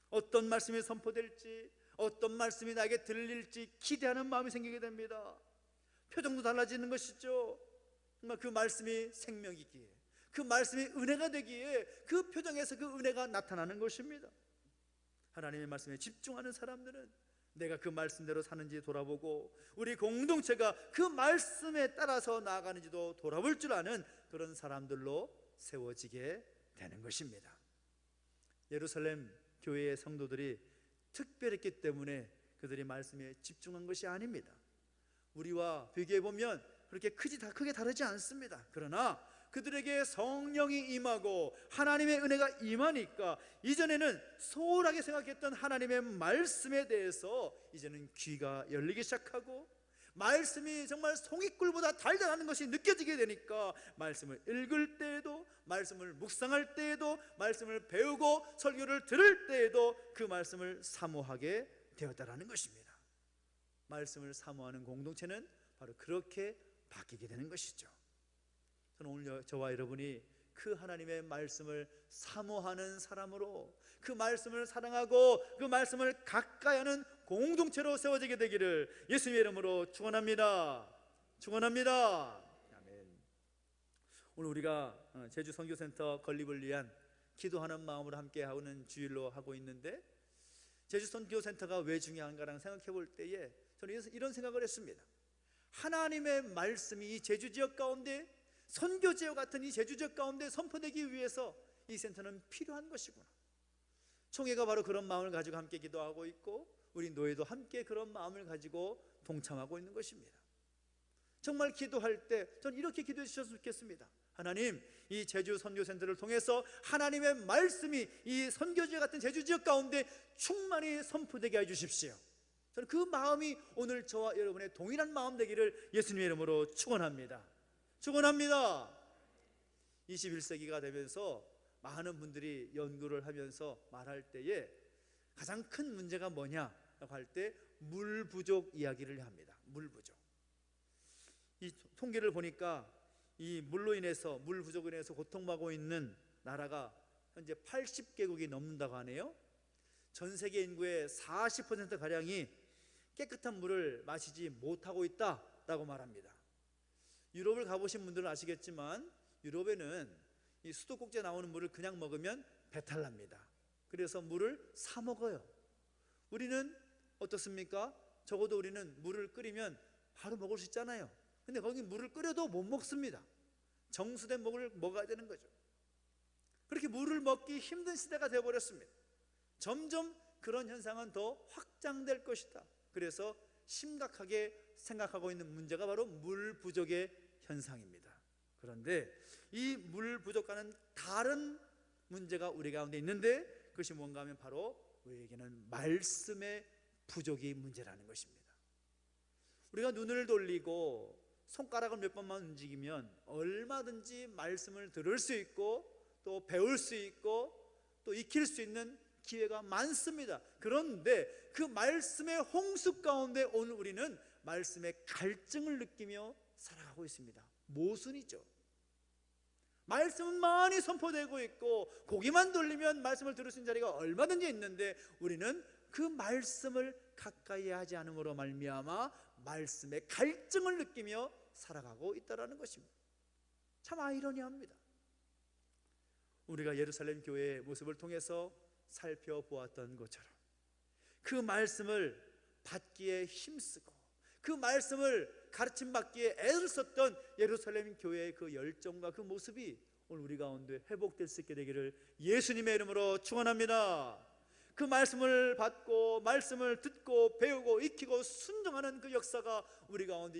어떤 말씀이 선포될지, 어떤 말씀이 나에게 들릴지 기대하는 마음이 생기게 됩니다. 표정도 달라지는 것이죠. 정말 그 말씀이 생명이기에, 그 말씀이 은혜가 되기에 그 표정에서 그 은혜가 나타나는 것입니다. 하나님의 말씀에 집중하는 사람들은 내가 그 말씀대로 사는지 돌아보고, 우리 공동체가 그 말씀에 따라서 나아가는지도 돌아볼 줄 아는 그런 사람들로 세워지게 되는 것입니다. 예루살렘 교회의 성도들이 특별했기 때문에 그들이 말씀에 집중한 것이 아닙니다. 우리와 비교해 보면 그렇게 크게 다르지 않습니다. 그러나 그들에게 성령이 임하고 하나님의 은혜가 임하니까 이전에는 소홀하게 생각했던 하나님의 말씀에 대해서 이제는 귀가 열리기 시작하고, 말씀이 정말 송이꿀보다 달달하는 것이 느껴지게 되니까 말씀을 읽을 때에도, 말씀을 묵상할 때에도, 말씀을 배우고 설교를 들을 때에도 그 말씀을 사모하게 되었다라는 것입니다. 말씀을 사모하는 공동체는 바로 그렇게 바뀌게 되는 것이죠. 저는 오늘 저와 여러분이 그 하나님의 말씀을 사모하는 사람으로, 그 말씀을 사랑하고 그 말씀을 가까이 하는 공동체로 세워지게 되기를 예수님의 이름으로 축원합니다. 축원합니다. 아멘. 오늘 우리가 제주 선교센터 건립을 위한 기도하는 마음으로 함께 하는 주일로 하고 있는데, 제주 선교센터가 왜 중요한가랑 생각해 볼 때에 저는 이런 생각을 했습니다. 하나님의 말씀이 이 제주 지역 가운데, 선교지와 같은 이 제주 지역 가운데 선포되기 위해서 이 센터는 필요한 것이구나. 총회가 바로 그런 마음을 가지고 함께 기도하고 있고, 우리 노예도 함께 그런 마음을 가지고 동참하고 있는 것입니다. 정말 기도할 때 저는 이렇게 기도해 주셨으면 좋겠습니다. 하나님, 이 제주 선교센터를 통해서 하나님의 말씀이 이 선교지와 같은 제주 지역 가운데 충만히 선포되게 해주십시오. 저는 그 마음이 오늘 저와 여러분의 동일한 마음 되기를 예수님의 이름으로 축원합니다. 축원합니다. 21세기가 되면서 많은 분들이 연구를 하면서 말할 때에 가장 큰 문제가 뭐냐라고 할 때 물 부족 이야기를 합니다. 물 부족. 이 통계를 보니까 이 물로 인해서, 물 부족으로 인해서 고통받고 있는 나라가 현재 80개국이 넘는다고 하네요. 전 세계 인구의 40% 가량이 깨끗한 물을 마시지 못하고 있다라고 말합니다. 유럽을 가보신 분들은 아시겠지만 유럽에는 이 수도꼭지에 나오는 물을 그냥 먹으면 배탈 납니다. 그래서 물을 사 먹어요. 우리는 어떻습니까? 적어도 우리는 물을 끓이면 바로 먹을 수 있잖아요. 근데 거기 물을 끓여도 못 먹습니다. 정수된 물을 먹어야 되는 거죠. 그렇게 물을 먹기 힘든 시대가 되어버렸습니다. 점점 그런 현상은 더 확장될 것이다. 그래서 심각하게 생각하고 있는 문제가 바로 물 부족의 현상입니다. 그런데 이 물 부족과는 다른 문제가 우리 가운데 있는데, 그것이 뭔가 하면 바로 우리에게는 말씀의 부족이 문제라는 것입니다. 우리가 눈을 돌리고 손가락을 몇 번만 움직이면 얼마든지 말씀을 들을 수 있고 또 배울 수 있고 또 익힐 수 있는 기회가 많습니다. 그런데 그 말씀의 홍수 가운데 오늘 우리는 말씀의 갈증을 느끼며 살아가고 있습니다. 모순이죠. 말씀은 많이 선포되고 있고 고개만 돌리면 말씀을 들을 수 있는 자리가 얼마든지 있는데, 우리는 그 말씀을 가까이 하지 않음으로 말미암아 말씀의 갈증을 느끼며 살아가고 있다는 것입니다. 참 아이러니합니다. 우리가 예루살렘 교회의 모습을 통해서 살펴보았던 것처럼 그 말씀을 받기에 힘쓰고 그 말씀을 가르침받기에 애를 썼던 예루살렘 교회의 그 열정과 그 모습이 오늘 우리 가운데 회복될 수 있게 되기를 예수님의 이름으로 축원합니다. 그 말씀을 받고 말씀을 듣고 배우고 익히고 순종하는 그 역사가 우리 가운데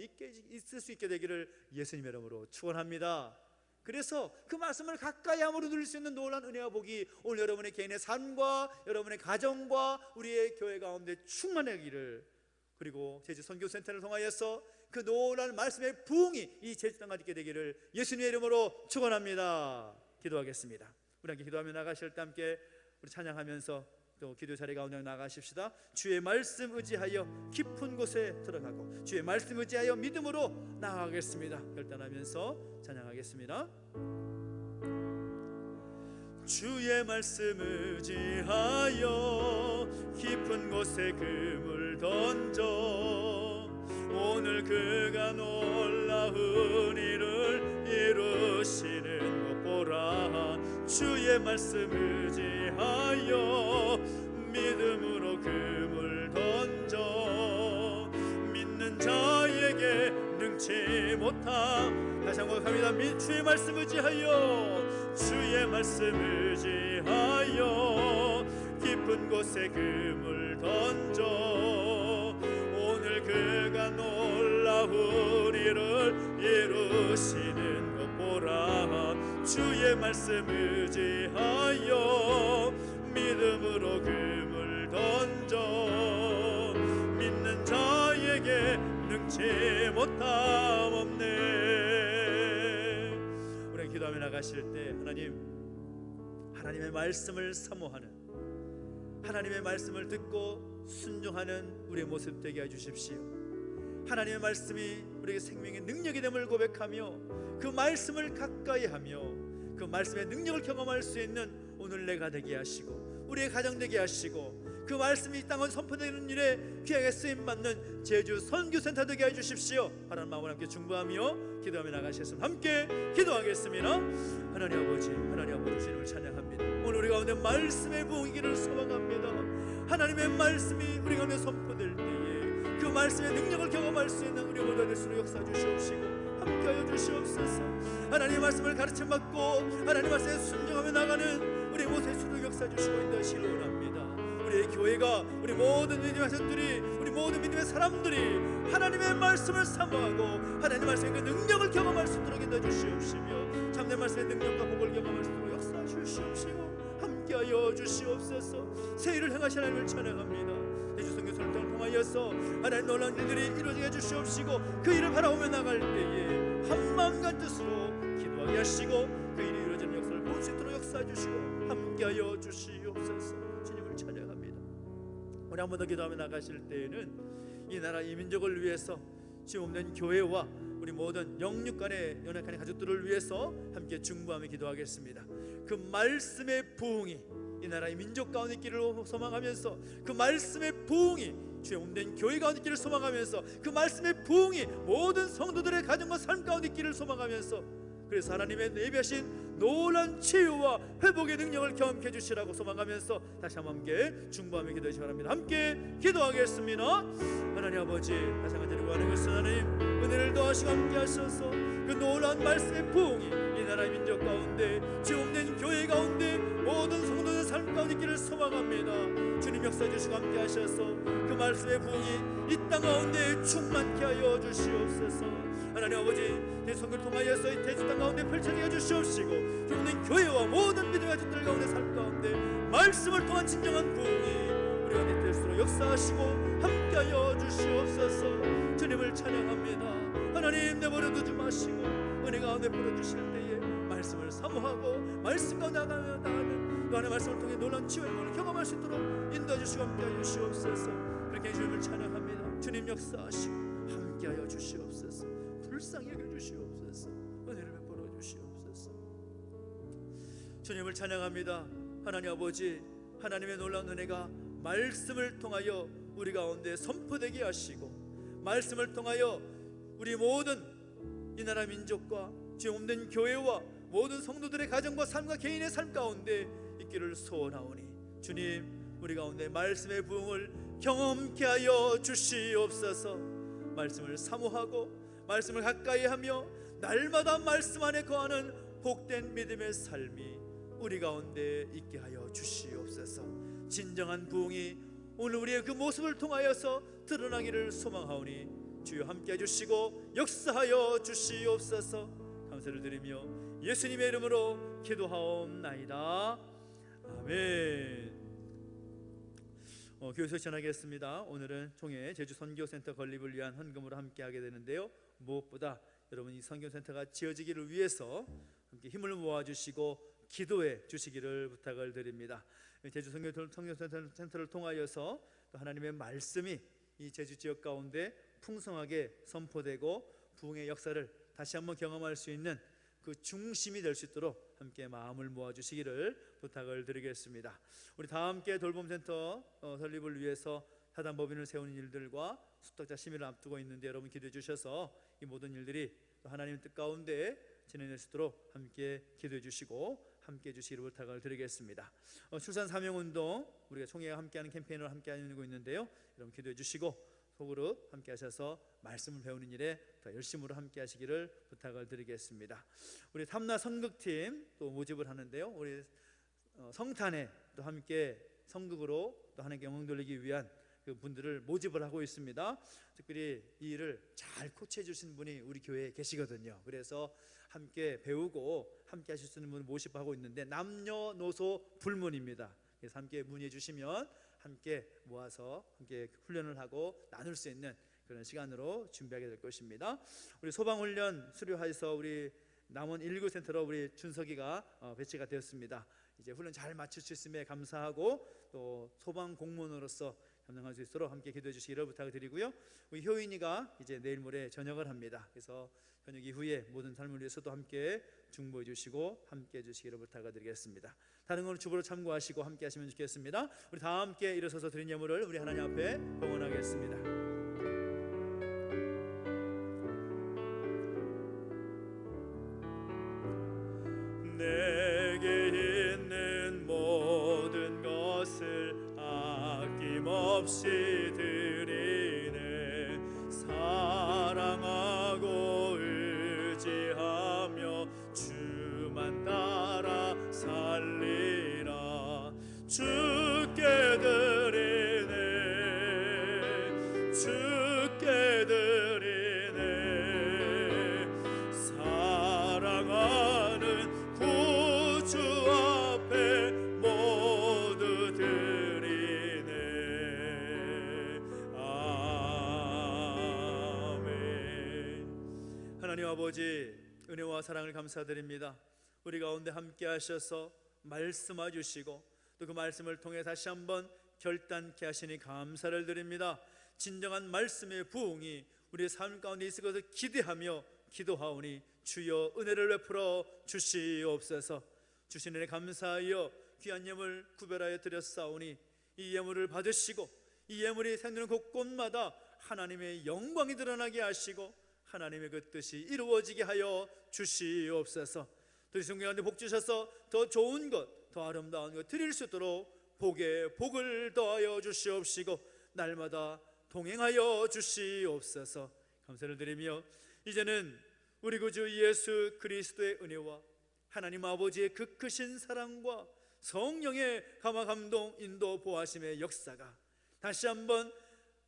있을 수 있게 되기를 예수님의 이름으로 축원합니다. 그래서 그 말씀을 가까이 함으로 누릴 수 있는 놀라운 은혜와 복이 오늘 여러분의 개인의 삶과 여러분의 가정과 우리의 교회 가운데 충만하기를, 그리고 제주 선교센터를 통하여서 그 놀라운 말씀의 부흥이 이 제주 땅에 있게 되기를 예수님의 이름으로 축원합니다. 기도하겠습니다. 우리 함께 기도하며 나가실 때 함께 우리 찬양하면서 또 기도 자리 가운데 나가십시다. 주의 말씀 의지하여 깊은 곳에 들어가고 주의 말씀 의지하여 믿음으로 나아가겠습니다. 결단하면서 찬양하겠습니다. 주의 말씀 의지하여 깊은 곳에 그물 던져 오늘 그가 놀라운 일을 이루시는 것 보라. 주의 말씀 의지하여 믿음으로 그물 던져 믿는 자에게 능치 못함. 다시 한번 고백합니다. 주의 말씀 의지하여 주의 말씀 의지하여 깊은 곳에 그물 던져 오늘 그가 놀라운 일을 이루시는 것 보라. 주의 말씀 의지하여 믿음으로 금을 던져 믿는 자에게 능치 못함 없네. 우리 기도하며 나가실 때 하나님의 말씀을 사모하는, 하나님의 말씀을 듣고 순종하는 우리의 모습 되게 해주십시오. 하나님의 말씀이 우리에게 생명의 능력이 됨을 고백하며 그 말씀을 가까이 하며 그 말씀의 능력을 경험할 수 있는 오늘 내가 되게 하시고 우리의 가정 되게 하시고 그 말씀이 이 땅을 선포되는 일에 귀하게 쓰임받는 제주 선교센터 되게 해주십시오. 하나님 마음을 함께 중보하며 기도하며 나가시겠습니다. 함께 기도하겠습니다. 하나님 아버지 주님을 찬양합니다. 오늘 우리 가운데 말씀의 부흥이기를 소망합니다. 하나님의 말씀이 우리 가운데 선포될 때에 그 말씀의 능력을 경험할 수 있는 우리 모두 될 수 있도록 역사해 주시옵시고 함께하여 주시옵소서. 하나님의 말씀을 가르침받고 하나님의 말씀에 순종하며 나가는 우리 모두 될 수 있도록 역사해 주시고 인도하시기를 원합니다. 우리의 교회가 우리 모든 믿음의 자손들이 우리 모든 믿음의 사람들이 하나님의 말씀을 사모하고 하나님의 말씀의 그 능력을 경험할 수 있도록 인도해 주시옵시며 참된 말씀의 능력과 복을 경험할 수 있도록 역사해 주시옵시고 함께하여 주시옵소서. 새 일을 행하신 하나님을 찬양합니다. 제주 선교사를 통하여서 하나님 놀라운 일들이 이루어지게 해주시옵시고 그 일을 바라보며 나갈 때에 한마음과 뜻으로 기도하게 하시고 그 일이 이루어지는 역사를 볼 수 있도록 역사해 주시고 함께하여 주시옵소서. 주님을 찬양합니다. 우리 한 번 더 기도하며 나가실 때에는 이 나라 이 민족을 위해서 지금 없는 교회와 우리 모든 영육간의 연약한 가족들을 위해서 함께 중보하며 기도하겠습니다. 그 말씀의 부흥이 이 나라의 민족 가운데 있기를 소망하면서 그 말씀의 부흥이 주의 몸된 교회 가운데 있기를 소망하면서 그 말씀의 부흥이 모든 성도들의 가정과 삶 가운데 있기를 소망하면서 그래서 하나님의 예비하신 놀라운 치유와 회복의 능력을 경험해 주시라고 소망하면서 다시 한번 함께 중보하며 기도하시기 바랍니다. 함께 기도하겠습니다. 하나님 아버지 다시 한번 드리고 하는 것은 하나님 은혜를 더하시고 함께 하셔서 그 놀라운 말씀의 부흥이 이 나라의 민족 가운데 주의 몸된 교회 가운데 모든 성도의 삶 가운데 있기를 소망합니다. 주님 역사해 주시고 함께 하셔서 그 말씀의 부흥이 이 땅 가운데 충만케 하여 주시옵소서. 하나님 아버지 대선을 통하여서 이 대주 땅 가운데 펼쳐지게 주시옵시고 주님 교회와 모든 믿음의 자들 가운데 삶 가운데 말씀을 통한 진정한 부흥이 우리 가운데 될수록 역사하시고 함께하여 주시옵소서. 주님을 찬양합니다. 하나님 내버려 두지 마시고 은혜 가운데 풀어주실 때에 말씀을 사모하고 말씀 가운데 나가는 또 하나의 말씀을 통해 놀라운 치유의 능력을 경험할 수 있도록 인도해 주시고 함께하여 주시옵소서. 그렇게 주님을 찬양합니다. 주님 역사하시고 함께하여 주시옵소서. 불쌍히 여겨주시옵소서. 은혜를 베풀어 주시옵소서. 주님을 찬양합니다. 하나님 아버지 하나님의 놀라운 은혜가 말씀을 통하여 우리 가운데 선포되게 하시고 말씀을 통하여 우리 모든 이 나라 민족과 주의 몸된 교회와 모든 성도들의 가정과 삶과 개인의 삶 가운데 있기를 소원하오니 주님 우리 가운데 말씀의 부흥을 경험케 하여 주시옵소서. 말씀을 사모하고 말씀을 가까이 하며 날마다 말씀 안에 거하는 복된 믿음의 삶이 우리 가운데 있게 하여 주시옵소서. 진정한 부흥이 오늘 우리의 그 모습을 통하여서 드러나기를 소망하오니 주여 함께 해주시고 역사하여 주시옵소서. 감사를 드리며 예수님의 이름으로 기도하옵나이다. 아멘. 교회에서 전하겠습니다. 오늘은 총회 제주 선교센터 건립을 위한 헌금으로 함께 하게 되는데요, 무엇보다 여러분 이 선교센터가 지어지기를 위해서 함께 힘을 모아주시고 기도해 주시기를 부탁을 드립니다. 제주 성교센터를 통하여서 또 하나님의 말씀이 이 제주 지역 가운데 풍성하게 선포되고 부흥의 역사를 다시 한번 경험할 수 있는 그 중심이 될 수 있도록 함께 마음을 모아주시기를 부탁을 드리겠습니다. 우리 다 함께 돌봄센터 설립을 위해서 사단법인을 세우는 일들과 수탁자 심의를 앞두고 있는데 여러분 기도해 주셔서 이 모든 일들이 하나님의 뜻 가운데 진행될 수 있도록 함께 기도해 주시고 함께 해주시기를 부탁을 드리겠습니다. 출산 사명운동 우리가 총회와 함께하는 캠페인을 함께 하고 있는데요, 여러분 기도해 주시고 소그룹 함께 하셔서 말씀을 배우는 일에 더 열심으로 함께 하시기를 부탁을 드리겠습니다. 우리 삼나 선극팀 또 모집을 하는데요, 우리 성탄에 또 함께 선극으로 또 하나님께 영광 돌리기 위한 그 분들을 모집을 하고 있습니다. 특별히 이 일을 잘 코치해 주신 분이 우리 교회에 계시거든요. 그래서 함께 배우고 함께 하실 수 있는 분을 모집하고 있는데 남녀노소 불문입니다. 그래서 함께 문의해 주시면 함께 모아서 함께 훈련을 하고 나눌 수 있는 그런 시간으로 준비하게 될 것입니다. 우리 소방훈련 수료해서 우리 남원 119센터로 우리 준석이가 배치가 되었습니다. 이제 훈련 잘 마칠 수 있음에 감사하고 또 소방 공무원으로서 감당할 수 있도록 함께 기도해 주시기를 부탁드리고요. 우리 효인이가 이제 내일 모레 전역을 합니다. 그래서 저녁 이후에 모든 삶을 위해서도 함께 중보해 주시고 함께 해 주시기를 부탁드리겠습니다. 다른 건 주보로 참고하시고 함께 하시면 좋겠습니다. 우리 다 함께 일어서서 드린 예물을 우리 하나님 앞에 봉헌하겠습니다. 내게 있는 모든 것을 아낌없이 드리네. 사랑하고 의지하며 주만 따라 살리라. 주께 드리네, 주께 드리네. 사랑하는 구주 앞에 모두 드리네. 아멘. 하나님 아버지, 은혜와 사랑을 감사드립니다. 우리 가운데 함께 하셔서 말씀해 주시고 또 그 말씀을 통해 다시 한번 결단케 하시니 감사를 드립니다. 진정한 말씀의 부흥이 우리의 삶 가운데 있을 것을 기대하며 기도하오니 주여 은혜를 베풀어 주시옵소서. 주신 은혜 감사하여 귀한 예물 구별하여 드렸사오니 이 예물을 받으시고 이 예물이 생기는 곳곳마다 하나님의 영광이 드러나게 하시고 하나님의 그 뜻이 이루어지게 하여 주시옵소서. 또 이 순간 가운데 복 주셔서 더 좋은 것, 더 아름다운 것 드릴 수 있도록 복에 복을 더하여 주시옵시고 날마다 동행하여 주시옵소서. 감사를 드리며 이제는 우리 구주 예수 그리스도의 은혜와 하나님 아버지의 그 크신 사랑과 성령의 감화 감동 인도 보하심의 역사가 다시 한번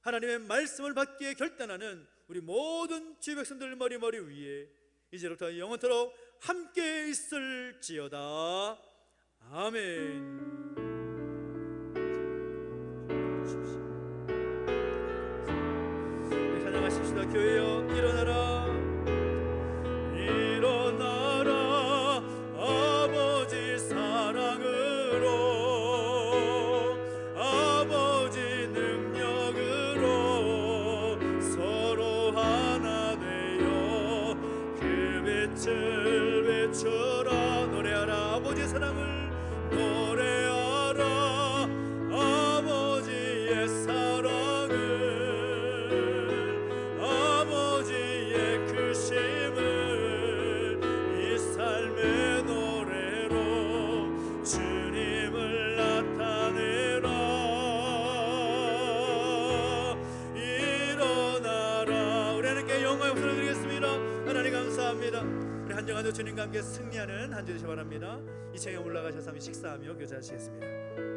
하나님의 말씀을 받기에 결단하는 우리 모든 주 백성들 머리 위에 이제부터 영원토록 함께 있을지어다. 아멘. 찬양하십시다. 교회여 일어나라, 일어나라. 아버지 사랑으로, 아버지 능력으로 서로 하나 되어 그 빛을 비추라. 노래하라 아버지 사랑을, 노래하라 아버지의 사랑을, 아버지의 크심을 이 삶의 노래로 주님을 나타내라. 일어나라. 우리 하나님께 영광의 박수를 드리겠습니다. 하나님 감사합니다. 우리 한 주 한 주 주님과 함께 승리하는 한 주 되시 바랍니다. 2층에 올라가셔서 식사하며 교제하시겠습니다.